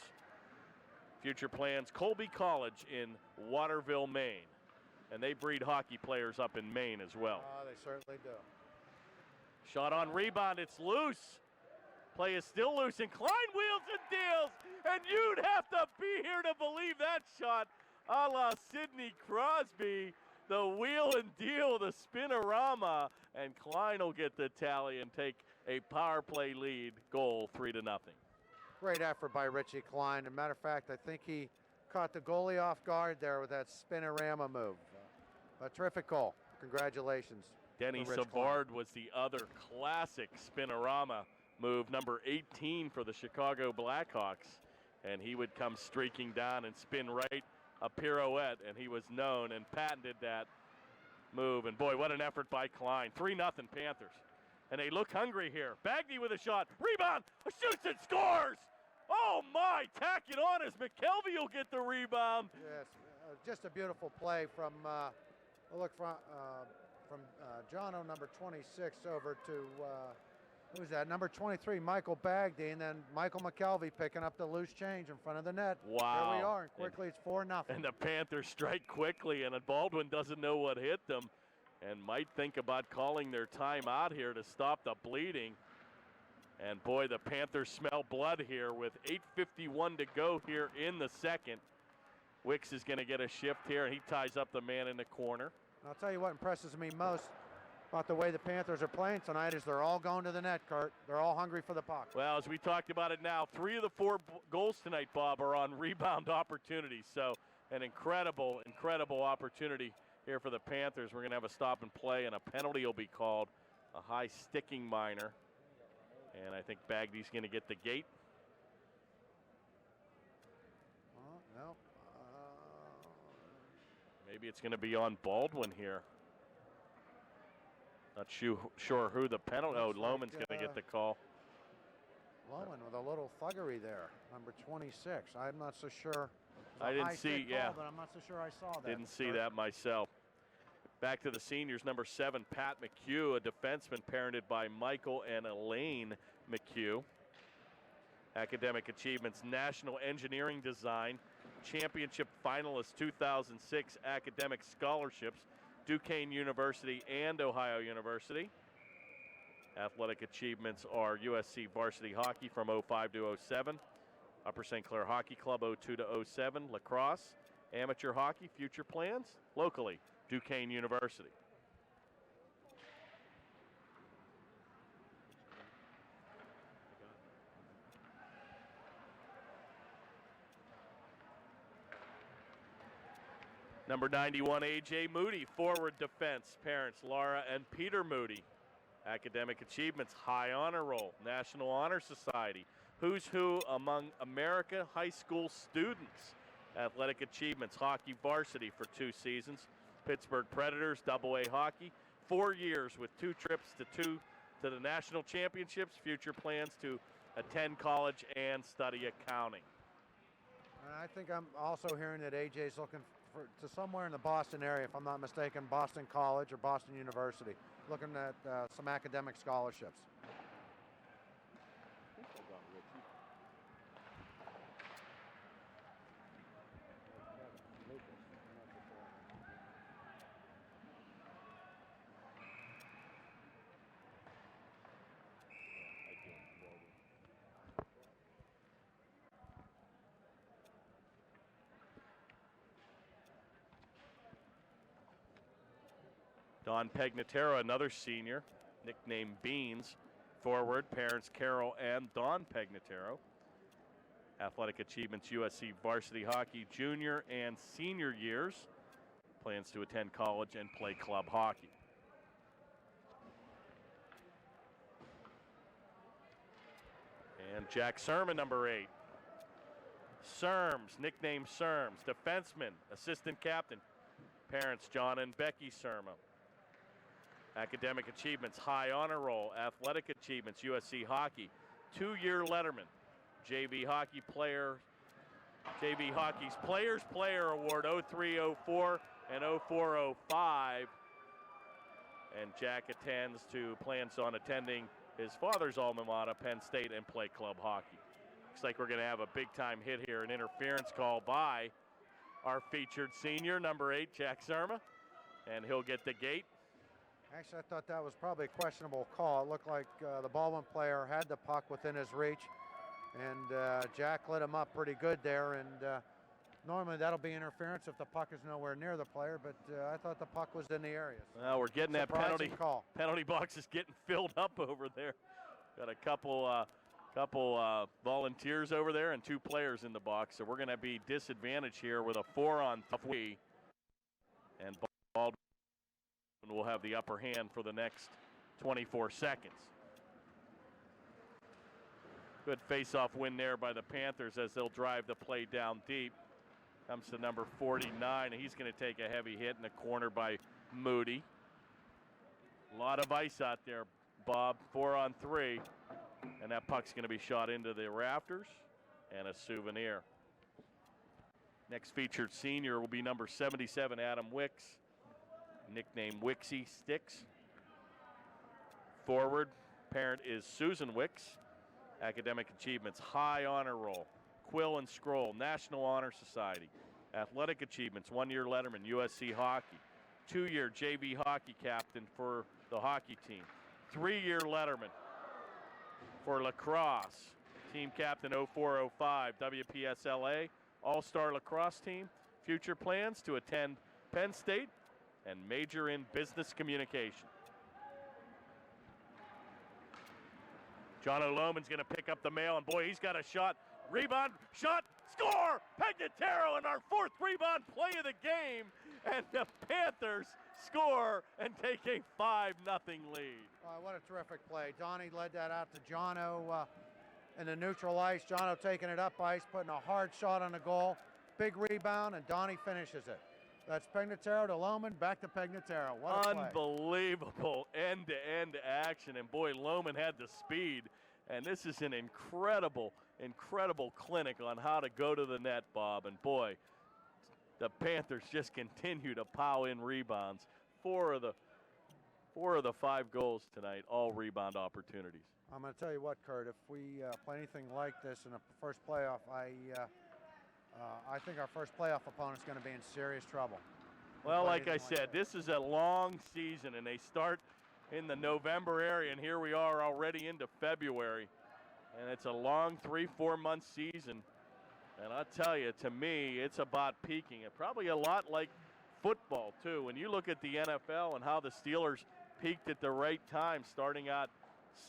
S2: Future plans, Colby College in Waterville, Maine. And they breed hockey players up in Maine as well.
S3: They certainly do.
S2: Shot on rebound, it's loose. Play is still loose, and Klein wheels and deals, and you'd have to be here to believe that shot, a la Sidney Crosby. The wheel and deal, the spinorama, and Klein will get the tally and take a power play lead goal, 3-0.
S3: Great effort by Richie Klein. As a matter of fact, I think he caught the goalie off guard there with that spinorama move. A terrific goal. Congratulations.
S2: Denny Savard was the other classic spinorama move, number 18 for the Chicago Blackhawks. And he would come streaking down and spin right, a pirouette, and he was known and patented that move. And boy, what an effort by Klein. 3-0 Panthers. And they look hungry here. Bagney with a shot. Rebound. Shoots and scores. Oh my, tack it on as McKelvey will get the rebound.
S3: Yes, just a beautiful play from Jono, number 26, over to who's that? Number 23, Michael Bagdy, and then Michael McKelvey picking up the loose change in front of the net.
S2: Wow.
S3: There we are, and quickly it's 4-0.
S2: And the Panthers strike quickly, and Baldwin doesn't know what hit them and might think about calling their timeout here to stop the bleeding. And boy, the Panthers smell blood here with 8:51 to go here in the second. Wicks is going to get a shift here, and he ties up the man in the corner.
S3: And I'll tell you what impresses me most about the way the Panthers are playing tonight is they're all going to the net, Kurt. They're all hungry for the puck.
S2: Well, as we talked about it now, 3 of the 4 goals tonight, Bob, are on rebound opportunities. So an incredible, incredible opportunity here for the Panthers. We're going to have a stop and play, and a penalty will be called, a high sticking minor. And I think Bagdy's going to get the gate.
S3: No.
S2: Maybe it's going to be on Baldwin here. Not sure who the penalty. Oh, Lohman's going to get the call.
S3: Lohman with a little thuggery there, number 26. I'm not so sure.
S2: I didn't see,
S3: call, but I'm not so sure I saw that.
S2: Didn't see that myself. Back to the seniors, number 7, Pat McHugh, a defenseman parented by Michael and Elaine McHugh. Academic achievements, National Engineering Design, Championship Finalist 2006 Academic Scholarships, Duquesne University and Ohio University. Athletic achievements are USC Varsity Hockey from 05 to 07, Upper St. Clair Hockey Club 02 to 07, lacrosse, amateur hockey, future plans, locally, Duquesne University. Number 91, A.J. Moody, forward defense. Parents, Laura and Peter Moody. Academic achievements, high honor roll, National Honor Society. Who's who among American high school students. Athletic achievements, hockey varsity for 2 seasons. Pittsburgh Predators, AA hockey. 4 years with 2 trips to the national championships. Future plans to attend college and study accounting.
S3: I think I'm also hearing that AJ's looking to somewhere in the Boston area, if I'm not mistaken, Boston College or Boston University, looking at some academic scholarships.
S2: Don Pegnataro, another senior, nicknamed Beans. Forward, parents Carol and Don Pegnataro. Athletic achievements, USC varsity hockey junior and senior years. Plans to attend college and play club hockey. And Jack Sermon, number 8. Serms, nicknamed Serms, defenseman, assistant captain. Parents John and Becky Serma. Academic achievements, high honor roll. Athletic achievements, USC hockey. 2-year letterman. JV hockey's Players Player Award 03-04 and 04-05. And Jack plans on attending his father's alma mater, Penn State, and play club hockey. Looks like we're going to have a big-time hit here, an interference call by our featured senior, number 8, Jack Serma, and he'll get the gate.
S3: Actually, I thought that was probably a questionable call. It looked like the Baldwin player had the puck within his reach, and Jack lit him up pretty good there. And normally that'll be interference if the puck is nowhere near the player, but I thought the puck was in the area. So
S2: well, we're getting that penalty
S3: call.
S2: Penalty box is getting filled up over there. Got a couple volunteers over there and 2 players in the box, so we're going to be disadvantaged here with a 4-on-3, and Baldwin will have the upper hand for the next 24 seconds. Good face-off win there by the Panthers as they'll drive the play down deep. Comes to number 49, and he's going to take a heavy hit in the corner by Moody. A lot of ice out there, Bob. 4-on-3, and that puck's going to be shot into the rafters and a souvenir. Next featured senior will be number 77, Adam Wicks, nicknamed Wixie Sticks. Forward, parent is Susan Wicks. Academic achievements, high honor roll, Quill and Scroll, National Honor Society. Athletic achievements, 1-year letterman, USC hockey. 2-year JV hockey captain for the hockey team. 3-year letterman for lacrosse. Team captain 04-05, WPSLA, All-Star lacrosse team. Future plans to attend Penn State and major in business communication. John O'Loman's going to pick up the mail, and boy, he's got a shot. Rebound, shot, score! Pegnataro in our 4th rebound play of the game, and the Panthers score and take a 5-0 lead.
S3: What a terrific play. Donnie led that out to Jono in the neutral ice. Jono taking it up ice, putting a hard shot on the goal. Big rebound, and Donnie finishes it. That's Pegnataro to Loman, back to Pegnataro. What a play.
S2: Unbelievable end-to-end action, and boy, Loman had the speed, and this is an incredible clinic on how to go to the net, Bob, and boy, the Panthers just continue to pow in rebounds. Four of the 5 goals tonight, all rebound opportunities.
S3: I'm going to tell you what, Kurt, if we play anything like this in the first playoff, I think our first playoff opponent's going to be in serious trouble.
S2: Well, like I said, this is a long season, and they start in the November area, and here we are already into February. And it's a long 3-4 month season. And I'll tell you, to me, it's about peaking. It probably a lot like football, too. When you look at the NFL and how the Steelers peaked at the right time, starting out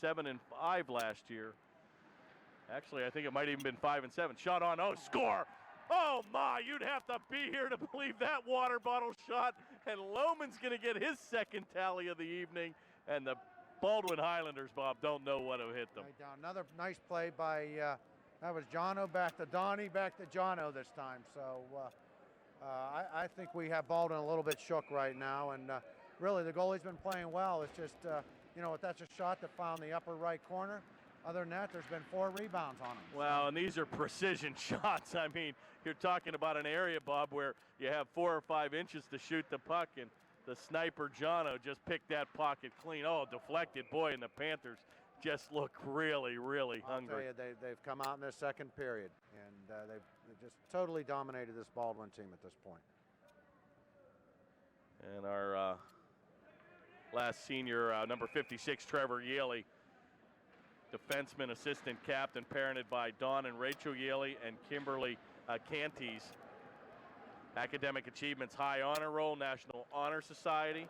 S2: 7-5 last year. Actually, I think it might even been 5-7. Shot on, score! Oh my, you'd have to be here to believe that water bottle shot. And Loman's going to get his 2nd tally of the evening. And the Baldwin Highlanders, Bob, don't know what to hit them.
S3: Right down. Another nice play by, that was Jono, back to Donnie, back to Jono this time. So I think we have Baldwin a little bit shook right now. And really, the goalie's been playing well. It's just, that's a shot that found the upper right corner. Other than that, there's been 4 rebounds on him.
S2: Well, and these are precision shots. I mean, you're talking about an area, Bob, where you have 4 or 5 inches to shoot the puck, and the sniper, Jono, just picked that pocket clean. Oh, deflected. Boy, and the Panthers just look really, really hungry.
S3: I'll tell you, they've come out in this 2nd period, and they've just totally dominated this Baldwin team at this point.
S2: And our last senior, number 56, Trevor Yaley, defenseman, assistant captain, parented by Dawn and Rachel Yaley and Kimberly Canties. Academic achievements, high honor roll, National Honor Society.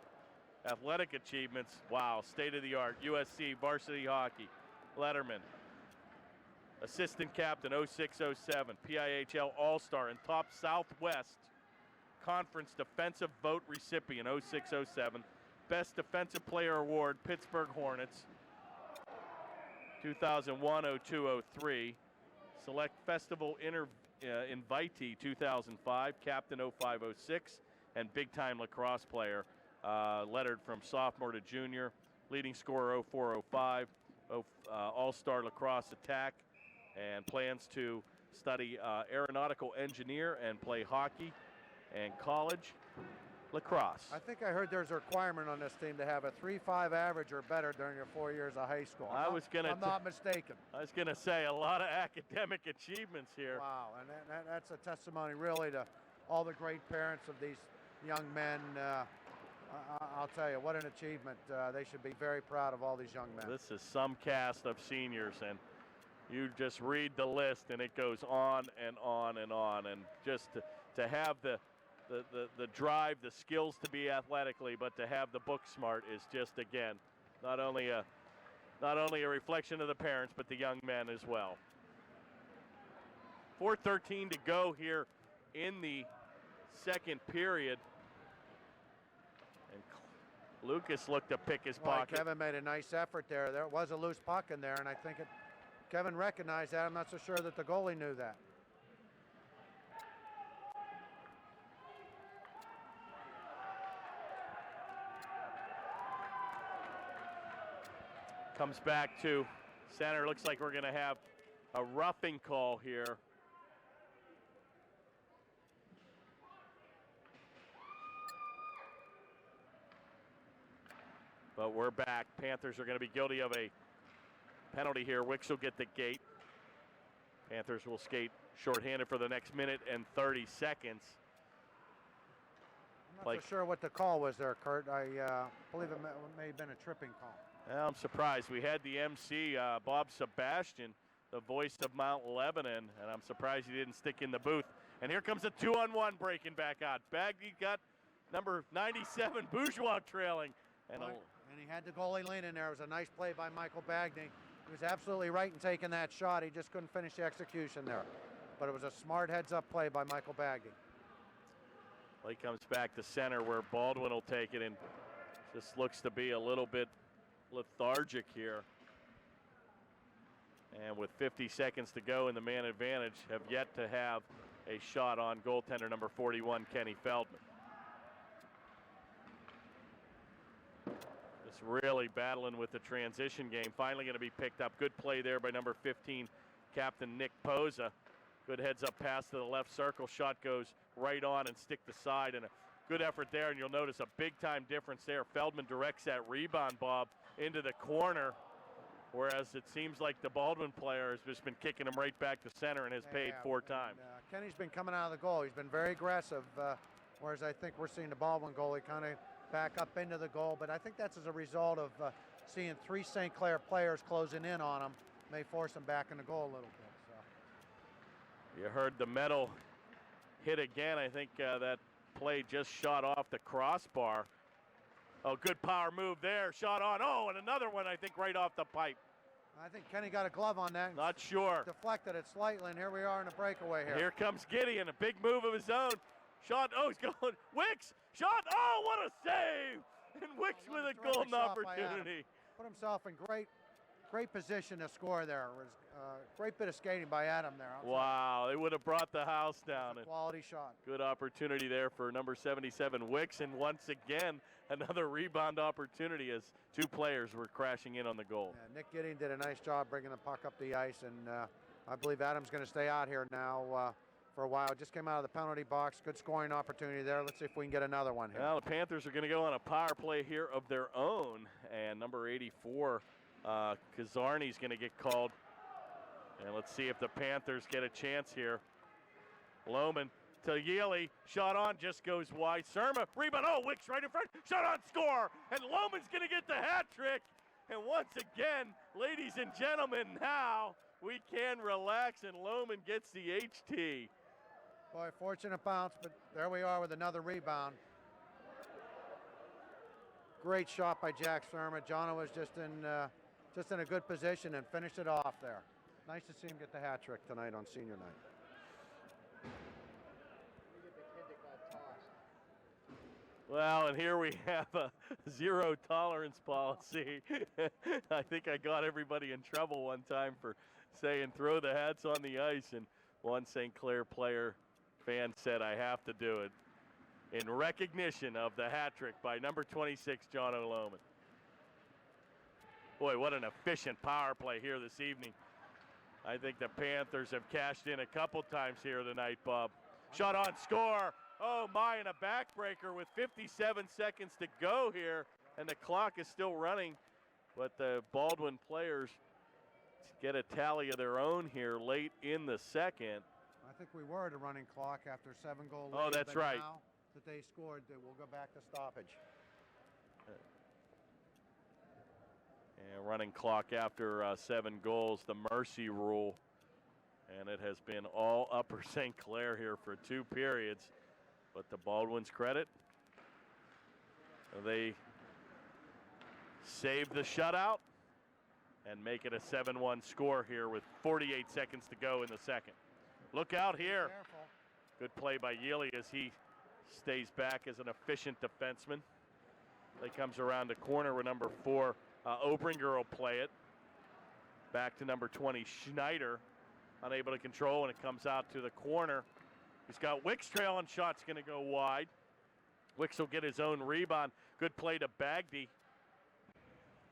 S2: Athletic achievements, wow, state-of-the-art, USC varsity hockey, Letterman. Assistant captain, 06-07, PIHL All-Star and top Southwest Conference Defensive Vote recipient, 06-07. Best Defensive Player Award, Pittsburgh Hornets, 2001-02-03. Select Festival Invitee 2005, Captain 05-06, and Big Time Lacrosse player, lettered from sophomore to junior, leading scorer 04-05, All-Star Lacrosse Attack, and plans to study aeronautical engineer and play hockey and college lacrosse.
S3: I think I heard there's a requirement on this team to have a 3.5 average or better during your 4 years of high school. I'm not mistaken.
S2: I was going to say a lot of academic achievements here.
S3: Wow, and that's a testimony really to all the great parents of these young men. I'll tell you, what an achievement. They should be very proud of all these young men.
S2: This is some cast of seniors, and you just read the list, and it goes on and on and on. And just to have the drive, the skills to be athletically, but to have the book smart is just, again, not only a reflection of the parents, but the young men as well. 4:13 to go here in the 2nd period. And Lucas looked to pick his pocket.
S3: Kevin made a nice effort there. There was a loose puck in there, and I think Kevin recognized that. I'm not so sure that the goalie knew that.
S2: Comes back to center. Looks like we're going to have a roughing call here. But we're back. Panthers are going to be guilty of a penalty here. Wicks will get the gate. Panthers will skate shorthanded for the next minute and 30 seconds.
S3: I'm not so sure what the call was there, Kurt. I believe it may have been a tripping call.
S2: Well, I'm surprised. We had the MC, Bob Sebastian, the voice of Mount Lebanon, and I'm surprised he didn't stick in the booth. And here comes a 2-on-1 breaking back out. Baggy got number 97, Bourgeois trailing. And
S3: And he had the goalie lean in there. It was a nice play by Michael Bagney. He was absolutely right in taking that shot. He just couldn't finish the execution there. But it was a smart heads-up play by Michael Bagney.
S2: Play comes back to center where Baldwin will take it, and just looks to be a little bit lethargic here. And with 50 seconds to go in the man advantage, have yet to have a shot on goaltender number 41, Kenny Feldman. Just really battling with the transition game. Finally going to be picked up. Good play there by number 15, Captain Nick Poza. Good heads-up pass to the left circle. Shot goes right on and stick to side, and a good effort there, and you'll notice a big-time difference there. Feldman directs that rebound, Bob, into the corner, whereas it seems like the Baldwin player has just been kicking him right back to center and has paid 4 times.
S3: Kenny's been coming out of the goal. He's been very aggressive, whereas I think we're seeing the Baldwin goalie kind of back up into the goal, but I think that's as a result of seeing 3 St. Clair players closing in on him. May force him back in the goal a little bit. So.
S2: You heard the metal hit again. I think that play just shot off the crossbar. Oh, good power move there. Shot on. Oh, and another one, I think, right off the pipe.
S3: I think Kenny got a glove on that.
S2: Not sure.
S3: Deflected it slightly, and here we are in a breakaway here.
S2: Here comes Gideon, a big move of his own. Shot. Oh, he's going. Wicks. Shot. Oh, what a save. And Wicks with a golden opportunity.
S3: Put himself in great position to score there. It was a great bit of skating by Adam there.
S2: Wow, they would have brought the house down.
S3: Quality shot.
S2: Good opportunity there for number 77, Wicks, and once again, another rebound opportunity as 2 players were crashing in on the goal.
S3: Yeah, Nick Gideon did a nice job bringing the puck up the ice, and I believe Adam's going to stay out here now for a while. Just came out of the penalty box. Good scoring opportunity there. Let's see if we can get another one here.
S2: Well, the Panthers are going to go on a power play here of their own, and number 84, Kazarni's going to get called. And let's see if the Panthers get a chance here. Lohman to Yealy. Shot on, just goes wide. Surma, rebound. Oh, Wicks right in front. Shot on, score. And Lohman's going to get the hat trick. And once again, ladies and gentlemen, now we can relax, and Lohman gets the HT.
S3: Boy, fortunate bounce, but there we are with another rebound. Great shot by Jack Surma. Jono was just in a good position and finished it off there. Nice to see him get the hat trick tonight on senior night.
S2: Well, and here we have a 0 tolerance policy. I think I got everybody in trouble one time for saying throw the hats on the ice, and one St. Clair player fan said I have to do it in recognition of the hat trick by number 26, John Lohman. Boy, what an efficient power play here this evening. I think the Panthers have cashed in a couple times here tonight, Bob. Shot on, score. Oh my, and a backbreaker with 57 seconds to go here, and the clock is still running, but the Baldwin players get a tally of their own here late in the second.
S3: I think we were at a running clock after 7-goal lead.
S2: Oh, that's right.
S3: Now that they scored, we'll go back to stoppage.
S2: And running clock after 7 goals, the mercy rule. And it has been all Upper St. Clair here for 2 periods. But the Baldwin's credit, they save the shutout and make it a 7-1 score here with 48 seconds to go in the second. Look out here.
S3: Careful.
S2: Good play by Yealy as he stays back as an efficient defenseman. He comes around the corner with number 4. Obringer will play it. Back to number 20, Schneider. Unable to control, and it comes out to the corner. He's got Wicks trailing, shot's going to go wide. Wicks will get his own rebound. Good play to Bagby.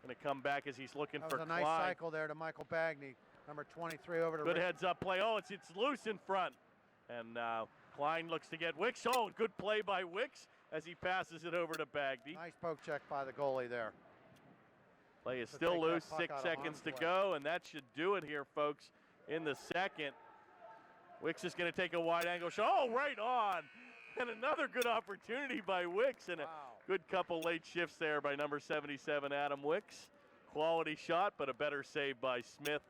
S2: Going to come back as he's looking for Klein.
S3: That was a nice cycle there to Michael Bagney, number 23 over to
S2: Good heads-up play. Oh, it's loose in front. And Klein looks to get Wicks. Oh, good play by Wicks as he passes it over to Bagby.
S3: Nice poke check by the goalie there.
S2: Play is still loose, 6 seconds to go, and that should do it here, folks, in the second. Wicks is going to take a wide angle shot. Oh, right on. And another good opportunity by Wicks, and a good couple late shifts there by number 77, Adam Wicks. Quality shot, but a better save by Smith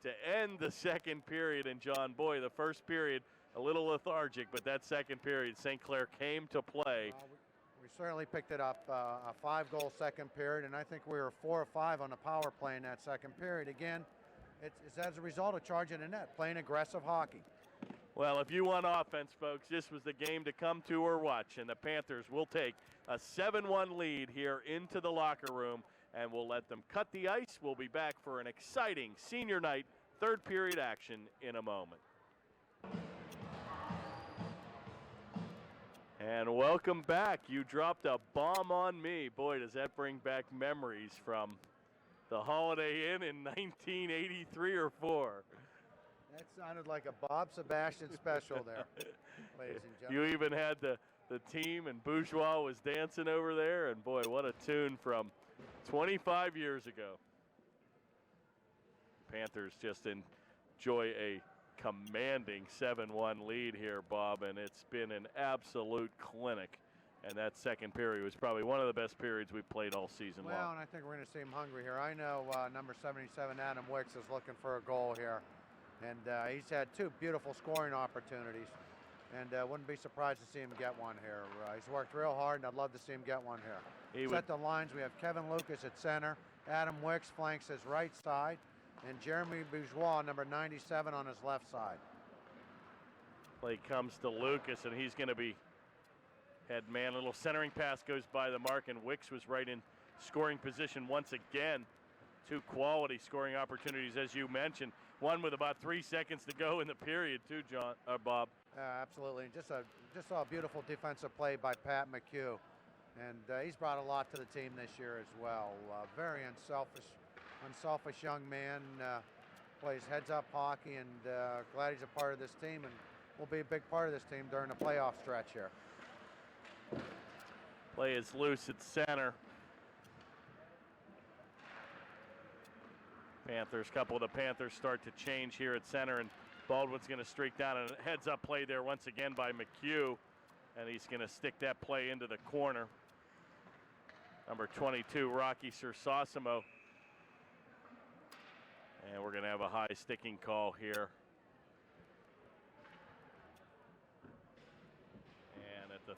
S2: to end the second period. And John Boy, the first period, a little lethargic, but that second period, St. Clair came to play.
S3: certainly picked it up. A 5-goal second period, and I think we were 4 or 5 on the power play in that second period. Again, it's as a result of charging the net, playing aggressive hockey.
S2: Well, if you want offense, folks, this was the game to come to or watch, and the Panthers will take a 7-1 lead here into the locker room, and we'll let them cut the ice. We'll be back for an exciting senior night third period action in a moment. And welcome back. You dropped a bomb on me. Boy, does that bring back memories from the Holiday Inn in 1983 or 4.
S3: That sounded like a Bob Sebastian special there, ladies and
S2: You
S3: gentlemen.
S2: even had the team, and Bourgeois was dancing over there, and boy, what a tune from 25 years ago. Panthers just enjoy a commanding 7-1 lead here, Bob, and it's been an absolute clinic. And that second period was probably one of the best periods we've played all season
S3: Well,
S2: long.
S3: and I think we're going to see him hungry here. I know number 77, Adam Wicks, is looking for a goal here. And he's had 2 beautiful scoring opportunities. And wouldn't be surprised to see him get one here. He's worked real hard, and I'd love to see him get one here. Set the lines. We have Kevin Lucas at center. Adam Wicks flanks his right side. And Jeremy Bourgeois, number 97, on his left side.
S2: Play comes to Lucas, and he's going to be head man. A little centering pass goes by the mark, and Wicks was right in scoring position once again. 2 quality scoring opportunities, as you mentioned. One with about 3 seconds to go in the period, too, Bob.
S3: Absolutely. Just saw a beautiful defensive play by Pat McHugh. And he's brought a lot to the team this year as well. Very unselfish young man. Plays heads-up hockey, and glad he's a part of this team, and will be a big part of this team during the playoff stretch here.
S2: Play is loose at center. Couple of the Panthers start to change here at center, and Baldwin's going to streak down, and a heads-up play there once again by McHugh, and he's going to stick that play into the corner. Number 22, Rocky Sersosimo. And we're going to have a high sticking call here. And at the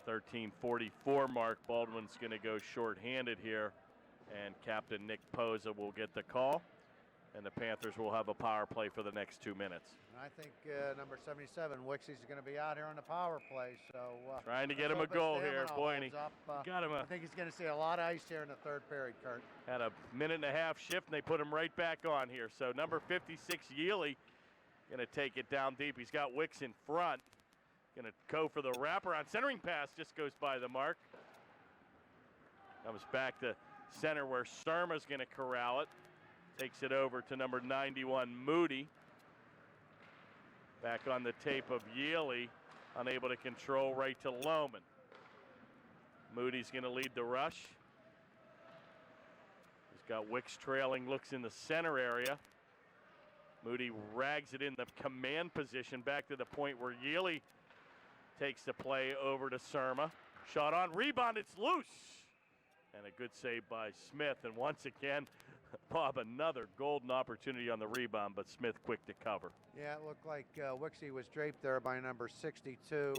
S2: 13:44 mark, Baldwin's going to go shorthanded here, and Captain Nick Posa will get the call. And the Panthers will have a power play for the next 2 minutes.
S3: And I think number 77, Wixie's going to be out here on the power play. So
S2: trying to get him a goal here, boy. And he got him
S3: I think he's going to see a lot of ice here in the third period, Kurt.
S2: Had a minute-and-a-half shift, and they put him right back on here. So number 56, Yealy, going to take it down deep. He's got Wicks in front. Going to go for the wraparound. Centering pass just goes by the mark. Comes back to center where Surma's going to corral it. Takes it over to number 91, Moody. Back on the tape of Yealy, unable to control right to Lohman. Moody's going to lead the rush. He's got Wicks trailing, looks in the center area. Moody rags it in the command position back to the point where Yealy takes the play over to Surma. Shot on, rebound, it's loose. And a good save by Smith, and once again, Bob, another golden opportunity on the rebound, but Smith quick to cover.
S3: Yeah, it looked like Wixie was draped there by number 62.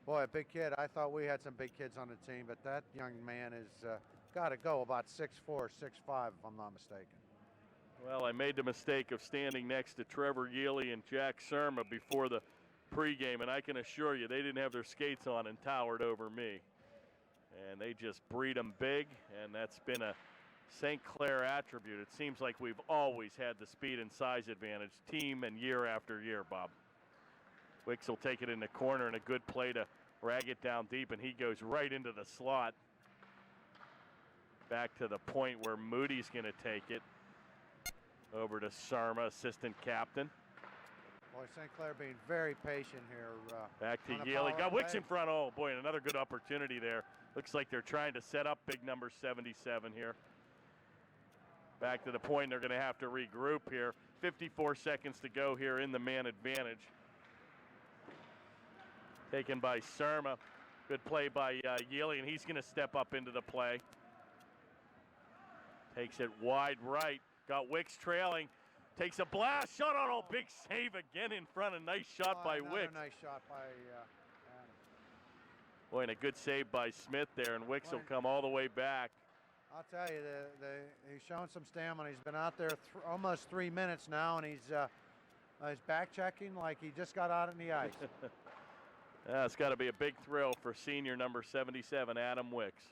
S3: Boy, a big kid. I thought we had some big kids on the team, but that young man is got to go about 6'4", 6'5", if I'm not mistaken.
S2: Well, I made the mistake of standing next to Trevor Yealy and Jack Surma before the pregame, and I can assure you they didn't have their skates on and towered over me. And they just breed them big, and that's been a St. Clair attribute. It seems like we've always had the speed and size advantage, team and year after year, Bob. Wicks will take it in the corner, and a good play to rag it down deep, and he goes right into the slot. Back to the point where Moody's going to take it. Over to Surma, assistant captain.
S3: Boy, St. Clair being very patient here.
S2: Back to Yealy. Got Wicks in front. Oh, boy, and another good opportunity there. Looks like they're trying to set up big number 77 here. Back to the point, they're going to have to regroup here. 54 seconds to go here in the man advantage. Taken by Surma. Good play by Yealy, and he's going to step up into the play. Takes it wide right. Got Wicks trailing. Takes a blast. Shot on. Oh, big save again in front. A nice shot by Wicks.
S3: Nice shot by Adam.
S2: Boy, and a good save by Smith there, and Wicks will come all the way back.
S3: I'll tell you, he's shown some stamina. He's been out there almost 3 minutes now, and he's back checking like he just got out on the ice.
S2: Yeah, it's got to be a big thrill for senior number 77, Adam Wicks.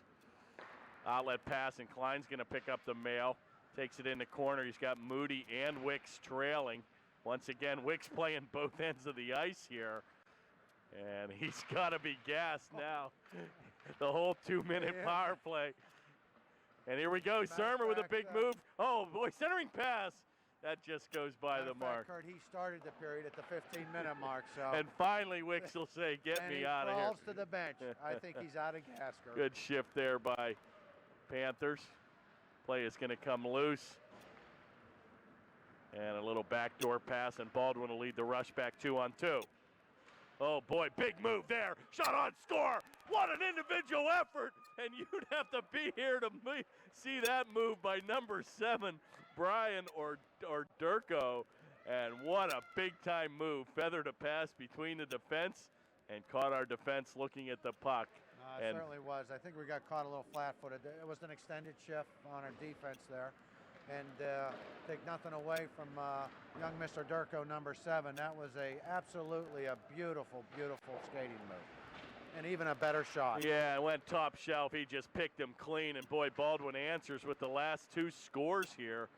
S2: Outlet pass, and Klein's going to pick up the mail. Takes it in the corner. He's got Moody and Wicks trailing. Once again, Wicks playing both ends of the ice here. And he's got to be gassed now. The whole 2-minute power play. And here we go. Surmer with a big move. Oh, boy, centering pass. That just goes by the mark.
S3: Kurt, he started the period at the 15-minute mark. So.
S2: And finally, Wicks will say, get me out of here.
S3: And he falls to the bench. I think he's out of gas, Kurt.
S2: Good shift there by Panthers. Play is going to come loose. And a little backdoor pass, and Baldwin will lead the rush back 2-on-2. Oh boy, big move there. Shot on score. What an individual effort. And you'd have to be here to see that move by number 7, Brian or Durko. And what a big time move. Feathered a pass between the defense and caught our defense looking at the puck.
S3: It certainly was. I think we got caught a little flat-footed. It was an extended shift on our defense there. And take nothing away from young Mr. Durko, number 7. That was absolutely a beautiful, beautiful skating move. And even a better shot.
S2: Yeah, it went top shelf. He just picked him clean. And boy, Baldwin answers with the last 2 scores here.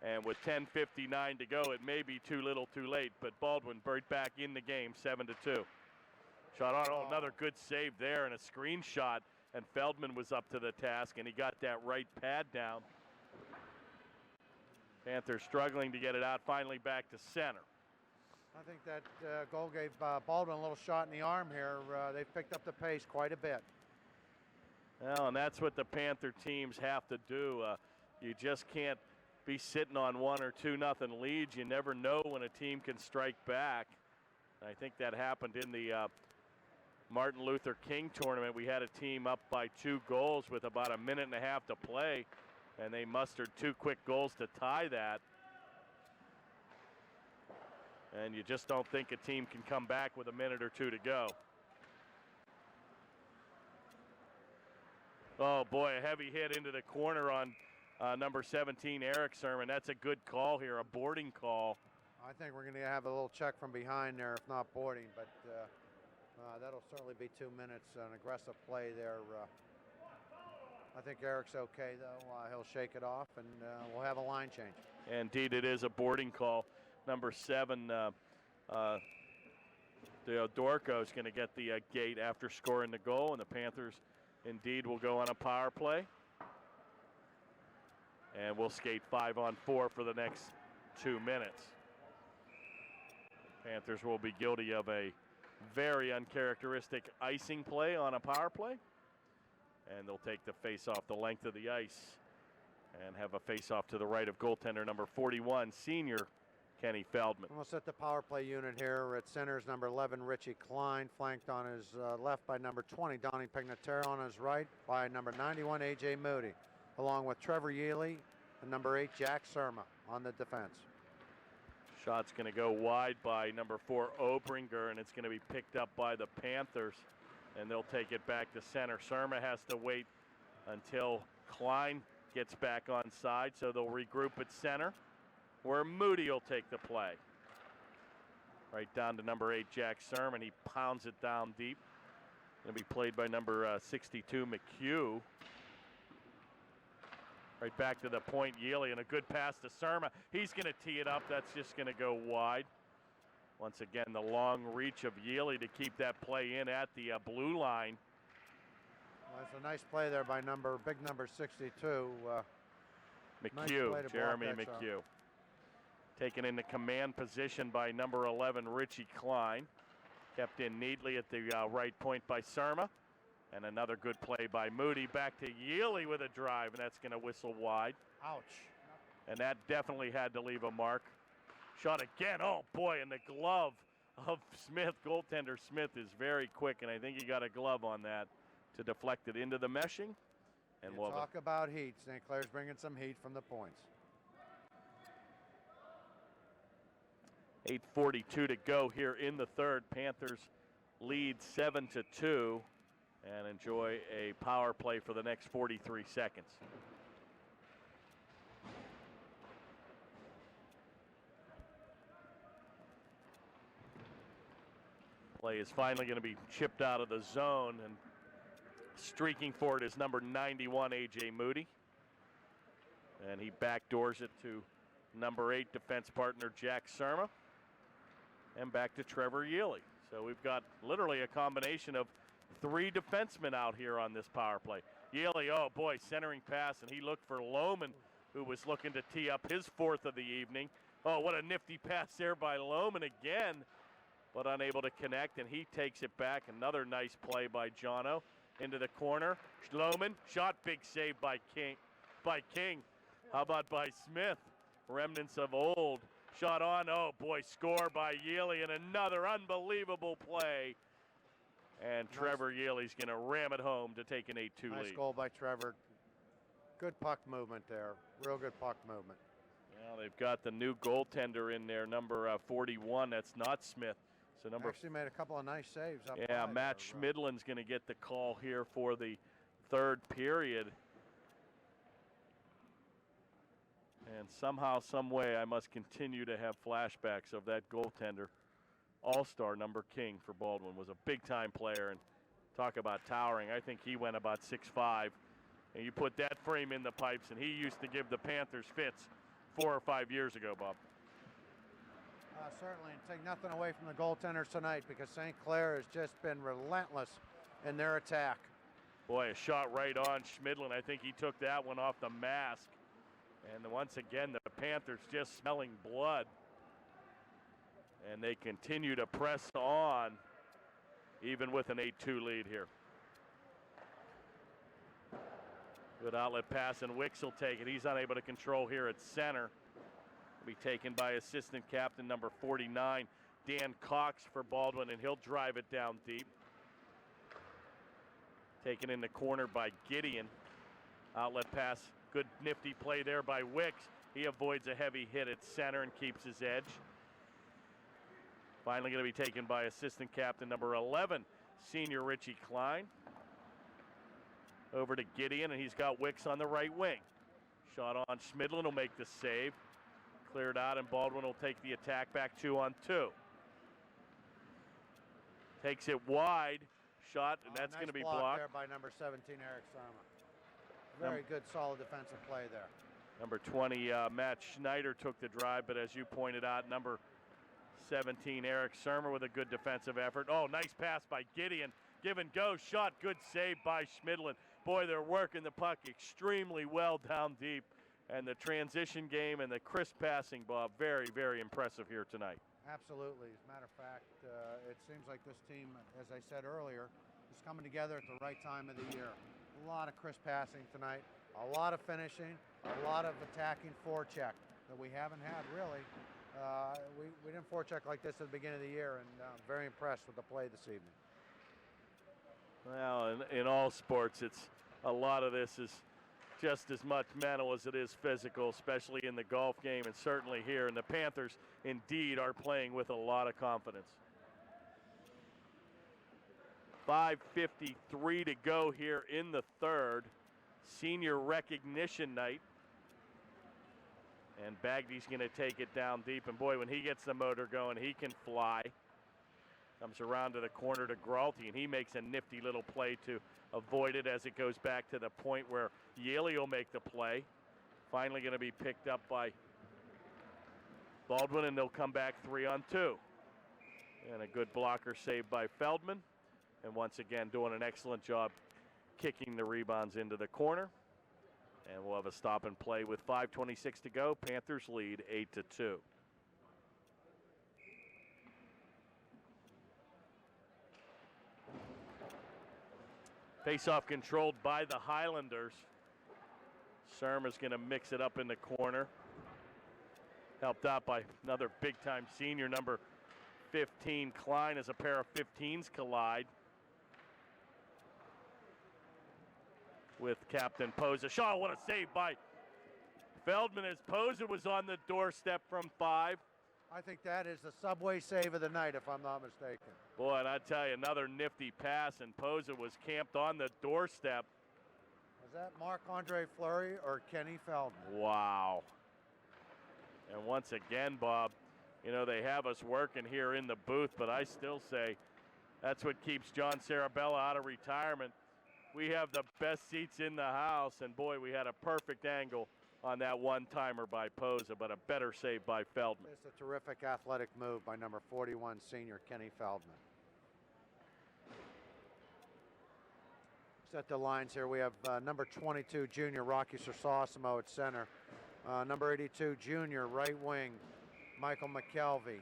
S2: And with 10:59 to go, it may be too little too late. But Baldwin right back in the game, 7-2. Shot on, another good save there and a screenshot. And Feldman was up to the task, and he got that right pad down. Panthers struggling to get it out, finally back to center.
S3: I think that goal gave Baldwin a little shot in the arm here. They've picked up the pace quite a bit.
S2: Well, and that's what the Panther teams have to do. You just can't be sitting on 1 or 2-0 leads. You never know when a team can strike back. I think that happened in the Martin Luther King tournament. We had a team up by 2 goals with about 1.5 minutes to play, and they mustered 2 quick goals to tie that. And you just don't think a team can come back with 1 minute or 2 to go. Oh boy, a heavy hit into the corner on number 17, Eric Sermon. That's a good call here, a boarding call.
S3: I think we're going to have a little check from behind there, if not boarding, but that'll certainly be 2 minutes. An aggressive play there. I think Eric's okay, though. He'll shake it off, and we'll have a line change.
S2: Indeed, it is a boarding call. Number 7, Dorco is going to get the gate after scoring the goal, and the Panthers indeed will go on a power play. And we'll skate 5-on-4 for the next 2 minutes. Panthers will be guilty of a very uncharacteristic icing play on a power play. And they'll take the face off the length of the ice and have a face off to the right of goaltender number 41, senior Kenny Feldman.
S3: We'll set the power play unit here. At center is number 11, Richie Klein, flanked on his left by number 20, Donnie Pignataro, on his right by number 91, A.J. Moody, along with Trevor Yealy and number 8, Jack Surma on the defense.
S2: Shot's going to go wide by number 4, Obringer, and it's going to be picked up by the Panthers, and they'll take it back to center. Surma has to wait until Klein gets back on side, so they'll regroup at center, where Moody will take the play. Right down to number 8, Jack Surma. He pounds it down deep. Going to be played by number 62, McHugh. Right back to the point, Yealy, and a good pass to Surma. He's going to tee it up. That's just going to go wide. Once again, the long reach of Yealy to keep that play in at the blue line.
S3: Well, it's a nice play there by big number 62.
S2: McHugh,
S3: nice
S2: Jeremy McHugh. Taken into command position by number 11, Richie Klein. Kept in neatly at the right point by Surma. And another good play by Moody. Back to Yealy with a drive, and that's going to whistle wide.
S3: Ouch.
S2: And that definitely had to leave a mark. Shot again. Oh, boy, and the glove of Smith. Goaltender Smith is very quick, and I think he got a glove on that to deflect it into the meshing. And we'll
S3: talk about heat. St. Clair's bringing some heat from the points.
S2: 8:42 to go here in the third. Panthers lead 7-2. enjoy a power play for the next 43 seconds. Play is finally going to be chipped out of the zone, and streaking for it is number 91, A.J. Moody. And he backdoors it to number 8 defense partner Jack Surma. And back to Trevor Yealy. So we've got literally a combination of 3 defensemen out here on this power play. Yealy, oh boy, centering pass, and he looked for Lohman, who was looking to tee up his 4th of the evening. Oh, what a nifty pass there by Lohman again, but unable to connect, and he takes it back. Another nice play by Jono into the corner. Lohman, shot, big save by King. How about by Smith? Remnants of old. Shot on, oh boy, score by Yealy, and another unbelievable play. And Trevor Yealy's going to ram it home to take an 8-2 lead.
S3: Nice goal by Trevor. Good puck movement there. Real good puck movement.
S2: Well, they've got the new goaltender in there, number 41. That's not Smith. So
S3: Actually made a couple of nice saves up
S2: yeah,
S3: high
S2: Matt
S3: there,
S2: Schmidlin's going to get the call here for the 3rd period. And somehow, some way, I must continue to have flashbacks of that goaltender. All-star number King for Baldwin was a big-time player, and talk about towering. I think he went about 6'5", and you put that frame in the pipes, and he used to give the Panthers fits 4 or 5 years ago, Bob.
S3: Certainly, and take nothing away from the goaltenders tonight, because St. Clair has just been relentless in their attack.
S2: Boy, a shot right on Schmidlin. I think he took that one off the mask. And once again, the Panthers just smelling blood. And they continue to press on, even with an 8-2 lead here. Good outlet pass, and Wicks will take it. He's unable to control here at center. Will be taken by assistant captain number 49, Dan Cox for Baldwin, and he'll drive it down deep. Taken in the corner by Gideon. Outlet pass, good nifty play there by Wicks. He avoids a heavy hit at center and keeps his edge. Finally going to be taken by assistant captain number 11, senior Richie Klein. Over to Gideon, and he's got Wicks on the right wing. Shot on Schmidlin will make the save. Cleared out, and Baldwin will take the attack back 2-on-2. Takes it wide. Shot, and that's
S3: nice
S2: going to be
S3: block
S2: blocked.
S3: there by number 17, Eric Sarma. Very good, solid defensive play there.
S2: Number 20, Matt Schneider took the drive, but as you pointed out, number 17, Eric Surma with a good defensive effort. Oh, nice pass by Gideon. Give and go shot, good save by Schmidlin. Boy, they're working the puck extremely well down deep. And the transition game and the crisp passing, Bob, very, very impressive here tonight.
S3: Absolutely. As a matter of fact, it seems like this team, as I said earlier, is coming together at the right time of the year. A lot of crisp passing tonight, a lot of finishing, a lot of attacking forecheck that we haven't had really. We didn't forecheck like this at the beginning of the year, and I'm very impressed with the play this evening.
S2: Well, in all sports, it's a lot of this is just as much mental as it is physical, especially in the golf game and certainly here. And the Panthers indeed are playing with a lot of confidence. 5:53 to go here in the 3rd. Senior recognition night. And Bagdy's going to take it down deep. And boy, when he gets the motor going, he can fly. Comes around to the corner to Gralty, and he makes a nifty little play to avoid it as it goes back to the point where Yealy will make the play. Finally going to be picked up by Baldwin, and they'll come back 3-on-2. And a good blocker save by Feldman. And once again, doing an excellent job kicking the rebounds into the corner. And we'll have a stop and play with 5:26 to go. Panthers lead 8-2. Face-off controlled by the Highlanders. Surma's going to mix it up in the corner. Helped out by another big-time senior, number 15, Klein, as a pair of 15s collide with Captain Posa. Shaw, what a save by Feldman as Posa was on the doorstep from 5.
S3: I think that is the subway save of the night, if I'm not mistaken.
S2: Boy, and I tell you, another nifty pass, and Posa was camped on the doorstep.
S3: Was that Marc-Andre Fleury or Kenny Feldman?
S2: Wow. And once again, Bob, you know, they have us working here in the booth, but I still say that's what keeps John Sarabella out of retirement. We have the best seats in the house, and boy, we had a perfect angle on that one-timer by Posa, but a better save by Feldman.
S3: It's a terrific athletic move by number 41 senior Kenny Feldman. Set the lines here. We have number 22 junior Rocky Sersosimo at center. Number 82 junior right wing Michael McKelvey.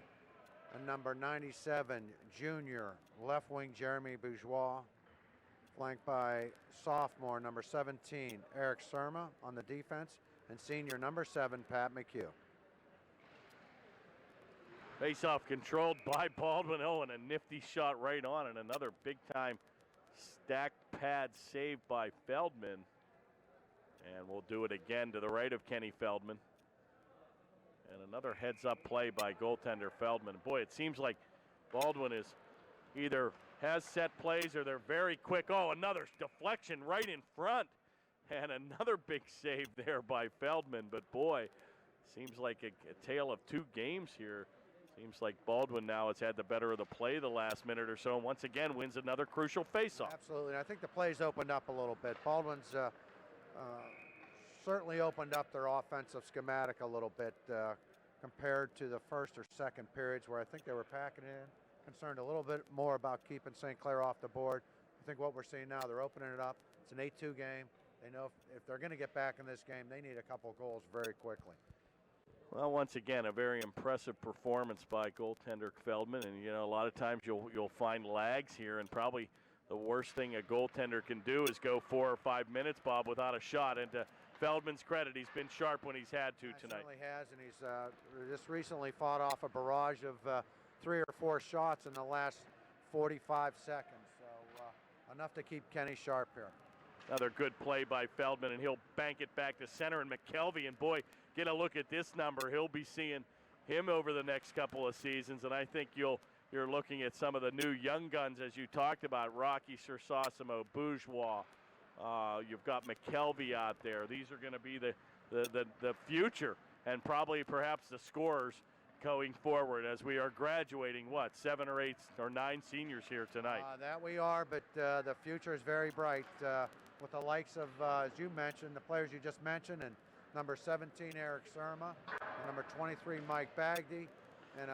S3: And number 97 junior left wing Jeremy Bourgeois. Flanked by sophomore number 17 Eric Surma on the defense. And senior number 7 Pat McHugh.
S2: Face-off controlled by Baldwin. Oh, and a nifty shot right on, and another big-time stacked pad saved by Feldman. And we'll do it again to the right of Kenny Feldman. And another heads-up play by goaltender Feldman. Boy, it seems like Baldwin is either has set plays or they're very quick. Oh, another deflection right in front. And another big save there by Feldman. But boy, seems like a tale of two games here. Seems like Baldwin now has had the better of the play the last minute or so, and once again wins another crucial faceoff.
S3: Absolutely. I think the plays opened up a little bit. Baldwin's certainly opened up their offensive schematic a little bit compared to the first or second periods where I think they were packing it in, concerned a little bit more about keeping St. Clair off the board. I think what we're seeing now, they're opening it up. It's an 8-2 game. They know if they're going to get back in this game, they need a couple goals very quickly.
S2: Well, once again, a very impressive performance by goaltender Feldman, and you know, a lot of times you'll find lags here, and probably the worst thing a goaltender can do is go 4 or 5 minutes, Bob, without a shot. And to Feldman's credit, he's been sharp when he's had to tonight.
S3: He certainly has, and he's just recently fought off a barrage of 3 or 4 shots in the last 45 seconds. So enough to keep Kenny sharp here.
S2: Another good play by Feldman, and he'll bank it back to center. And McKelvey, and boy, get a look at this number. He'll be seeing him over the next couple of seasons, and I think you're looking at some of the new young guns, as you talked about, Rocky Sersosimo, Bourgeois. You've got McKelvey out there. These are going to be the future, and probably perhaps the scorers going forward as we are graduating, 7 or 8 or 9 seniors here tonight.
S3: That we are, but the future is very bright with the likes of, as you mentioned, the players you just mentioned, and number 17, Eric Surma, and number 23, Mike Bagdy, and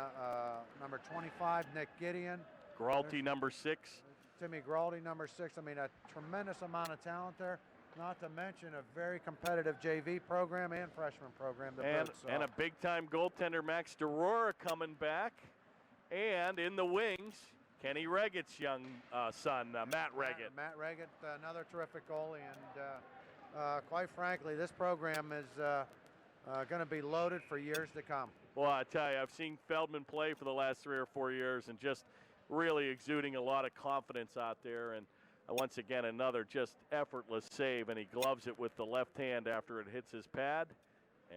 S3: number 25, Nick Gideon.
S2: Gralty, number 6.
S3: Timmy Gralty, number 6. I mean, a tremendous amount of talent there, not to mention a very competitive JV program and freshman program.
S2: And a big-time goaltender, Max DeRora, coming back. And in the wings, Kenny Reggett's young son, Matt Reggett.
S3: Matt Reggett, another terrific goalie, and quite frankly, this program is going to be loaded for years to come.
S2: Well, I tell you, I've seen Feldman play for the last 3 or 4 years, and just really exuding a lot of confidence out there. And once again, another just effortless save, and he gloves it with the left hand after it hits his pad.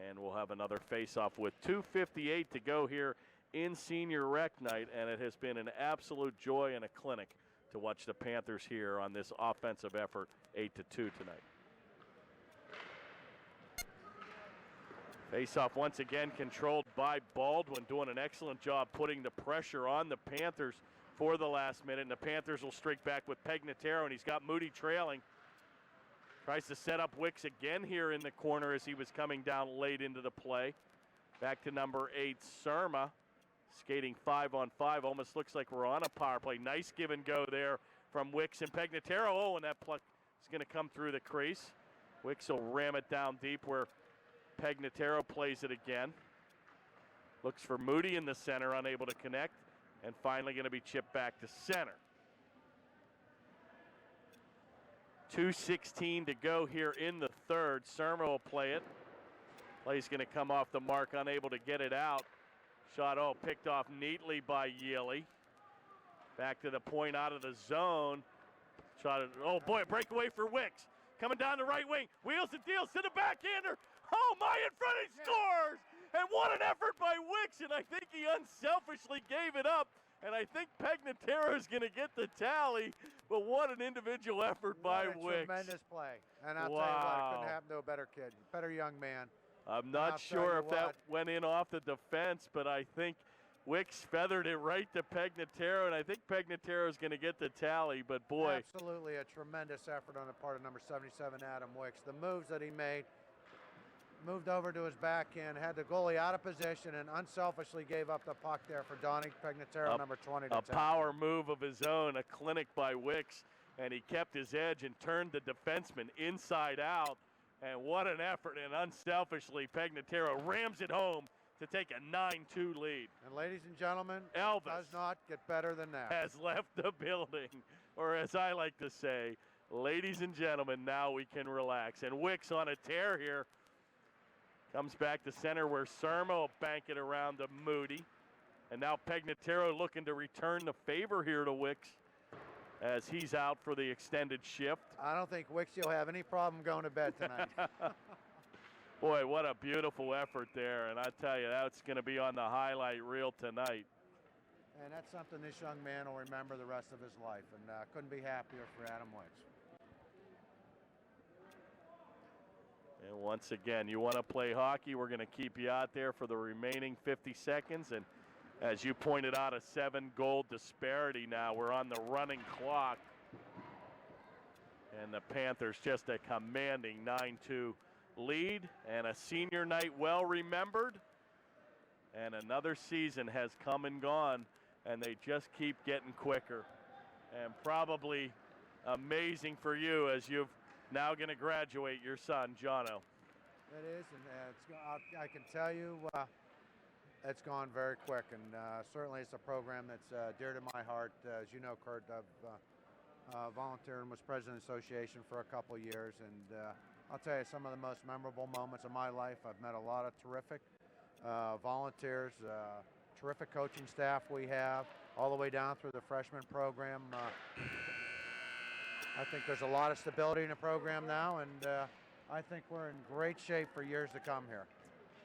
S2: And we'll have another face-off with 2:58 to go here in senior rec night, and it has been an absolute joy and a clinic to watch the Panthers here on this offensive effort, 8-2 tonight. Face-off once again controlled by Baldwin, doing an excellent job putting the pressure on the Panthers for the last minute, and the Panthers will streak back with Pegnataro, and he's got Moody trailing. Tries to set up Wicks again here in the corner as he was coming down late into the play. Back to number 8, Surma, skating 5-on-5. Almost looks like we're on a power play. Nice give and go there from Wicks and Pegnataro. Oh, and that puck is going to come through the crease. Wicks will ram it down deep where Pegnataro plays it again. Looks for Moody in the center, unable to connect. And finally going to be chipped back to center. 2:16 to go here in the third. Surma will play it. Play's going to come off the mark, unable to get it out. Shot, picked off neatly by Yealy. Back to the point out of the zone. Shot it, a breakaway for Wicks. Coming down the right wing, wheels and deals to the backhander. Oh my, in front, he scores! And what an effort by Wicks, and I think he unselfishly gave it up And I think Pegnataro is going to get the tally, but what an individual effort by
S3: What a
S2: Wicks.
S3: tremendous play. And I'll tell you what, it couldn't happen to a better kid, better young man.
S2: I'm not
S3: I'll
S2: sure
S3: tell
S2: if
S3: you
S2: that
S3: what.
S2: went in off the defense, but I think Wicks feathered it right to Pegnataro, and I think Pegnataro is going to get the tally, but boy.
S3: Absolutely a tremendous effort on the part of number 77, Adam Wicks. The moves that he made, moved over to his backhand, had the goalie out of position, and unselfishly gave up the puck there for Donnie Pegnataro, number 20 to 10.
S2: A power move of his own, a clinic by Wicks, and he kept his edge and turned the defenseman inside out. And what an effort, and unselfishly, Pegnataro rams it home to take a 9-2 lead.
S3: And ladies and gentlemen,
S2: Elvis
S3: does not get better than that.
S2: has left the building, or as I like to say, ladies and gentlemen, now we can relax. And Wicks on a tear here. Comes back to center where Surma will bank it around to Moody. And now Pegnataro looking to return the favor here to Wicks as he's out for the extended shift.
S3: I don't think Wicks will have any problem going to bed tonight.
S2: Boy, what a beautiful effort there. And I tell you, that's going to be on the highlight reel tonight.
S3: And that's something this young man will remember the rest of his life. And couldn't be happier for Adam Wicks.
S2: And once again, you want to play hockey, we're going to keep you out there for the remaining 50 seconds. And as you pointed out, a 7-goal disparity now. We're on the running clock. And the Panthers just a commanding 9-2 lead. And a senior night well remembered. And another season has come and gone. And they just keep getting quicker. And probably amazing for you as you've now going to graduate your son, Jono.
S3: It is, and I can tell you it's gone very quick, and certainly it's a program that's dear to my heart. As you know, Kurt, I've volunteered and was president of the association for a couple years, and I'll tell you some of the most memorable moments of my life. I've met a lot of terrific volunteers, terrific coaching staff we have, all the way down through the freshman program. I think there's a lot of stability in the program now, and I think we're in great shape for years to come here.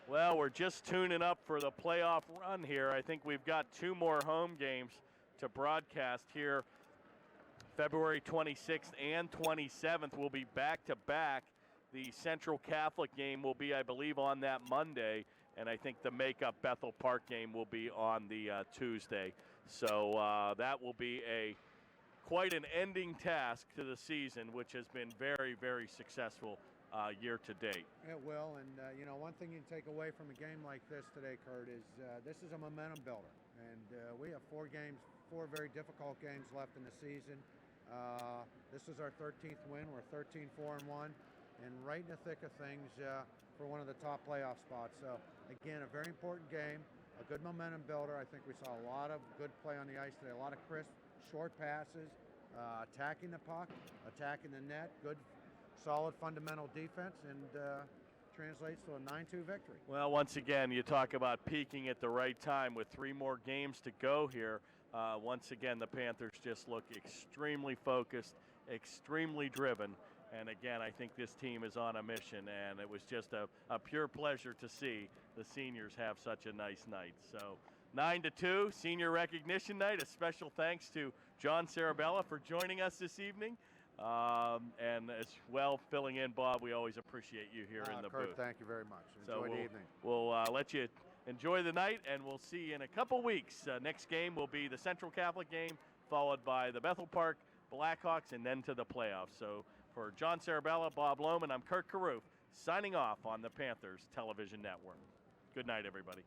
S2: Well, we're just tuning up for the playoff run here. I think we've got 2 more home games to broadcast here. February 26th and 27th will be back-to-back. The Central Catholic game will be, I believe, on that Monday, and I think the makeup Bethel Park game will be on the Tuesday. So that will be quite an ending task to the season, which has been very, very successful year to date.
S3: It will, and you know, one thing you can take away from a game like this today, Kurt, is this is a momentum builder, and we have 4 very difficult games left in the season. This is our 13th win. We're 13-4-1, and right in the thick of things for one of the top playoff spots. So again, a very important game, a good momentum builder. I think we saw a lot of good play on the ice today, a lot of crisp, short passes, attacking the puck, attacking the net, good, solid fundamental defense, and translates to a 9-2 victory.
S2: Well, once again, you talk about peaking at the right time with 3 more games to go here. Once again, the Panthers just look extremely focused, extremely driven. And again, I think this team is on a mission, and it was just a pure pleasure to see the seniors have such a nice night. So 9-2, senior recognition night. A special thanks to John Sarabella for joining us this evening. And as well, filling in, Bob, we always appreciate you here in the
S3: Kurt,
S2: booth.
S3: thank you very much. Enjoy the evening.
S2: We'll let you enjoy the night, and we'll see you in a couple weeks. Next game will be the Central Catholic game, followed by the Bethel Park Blackhawks, and then to the playoffs. So for John Sarabella, Bob Lohman, I'm Kurt Carruth, signing off on the Panthers Television Network. Good night, everybody.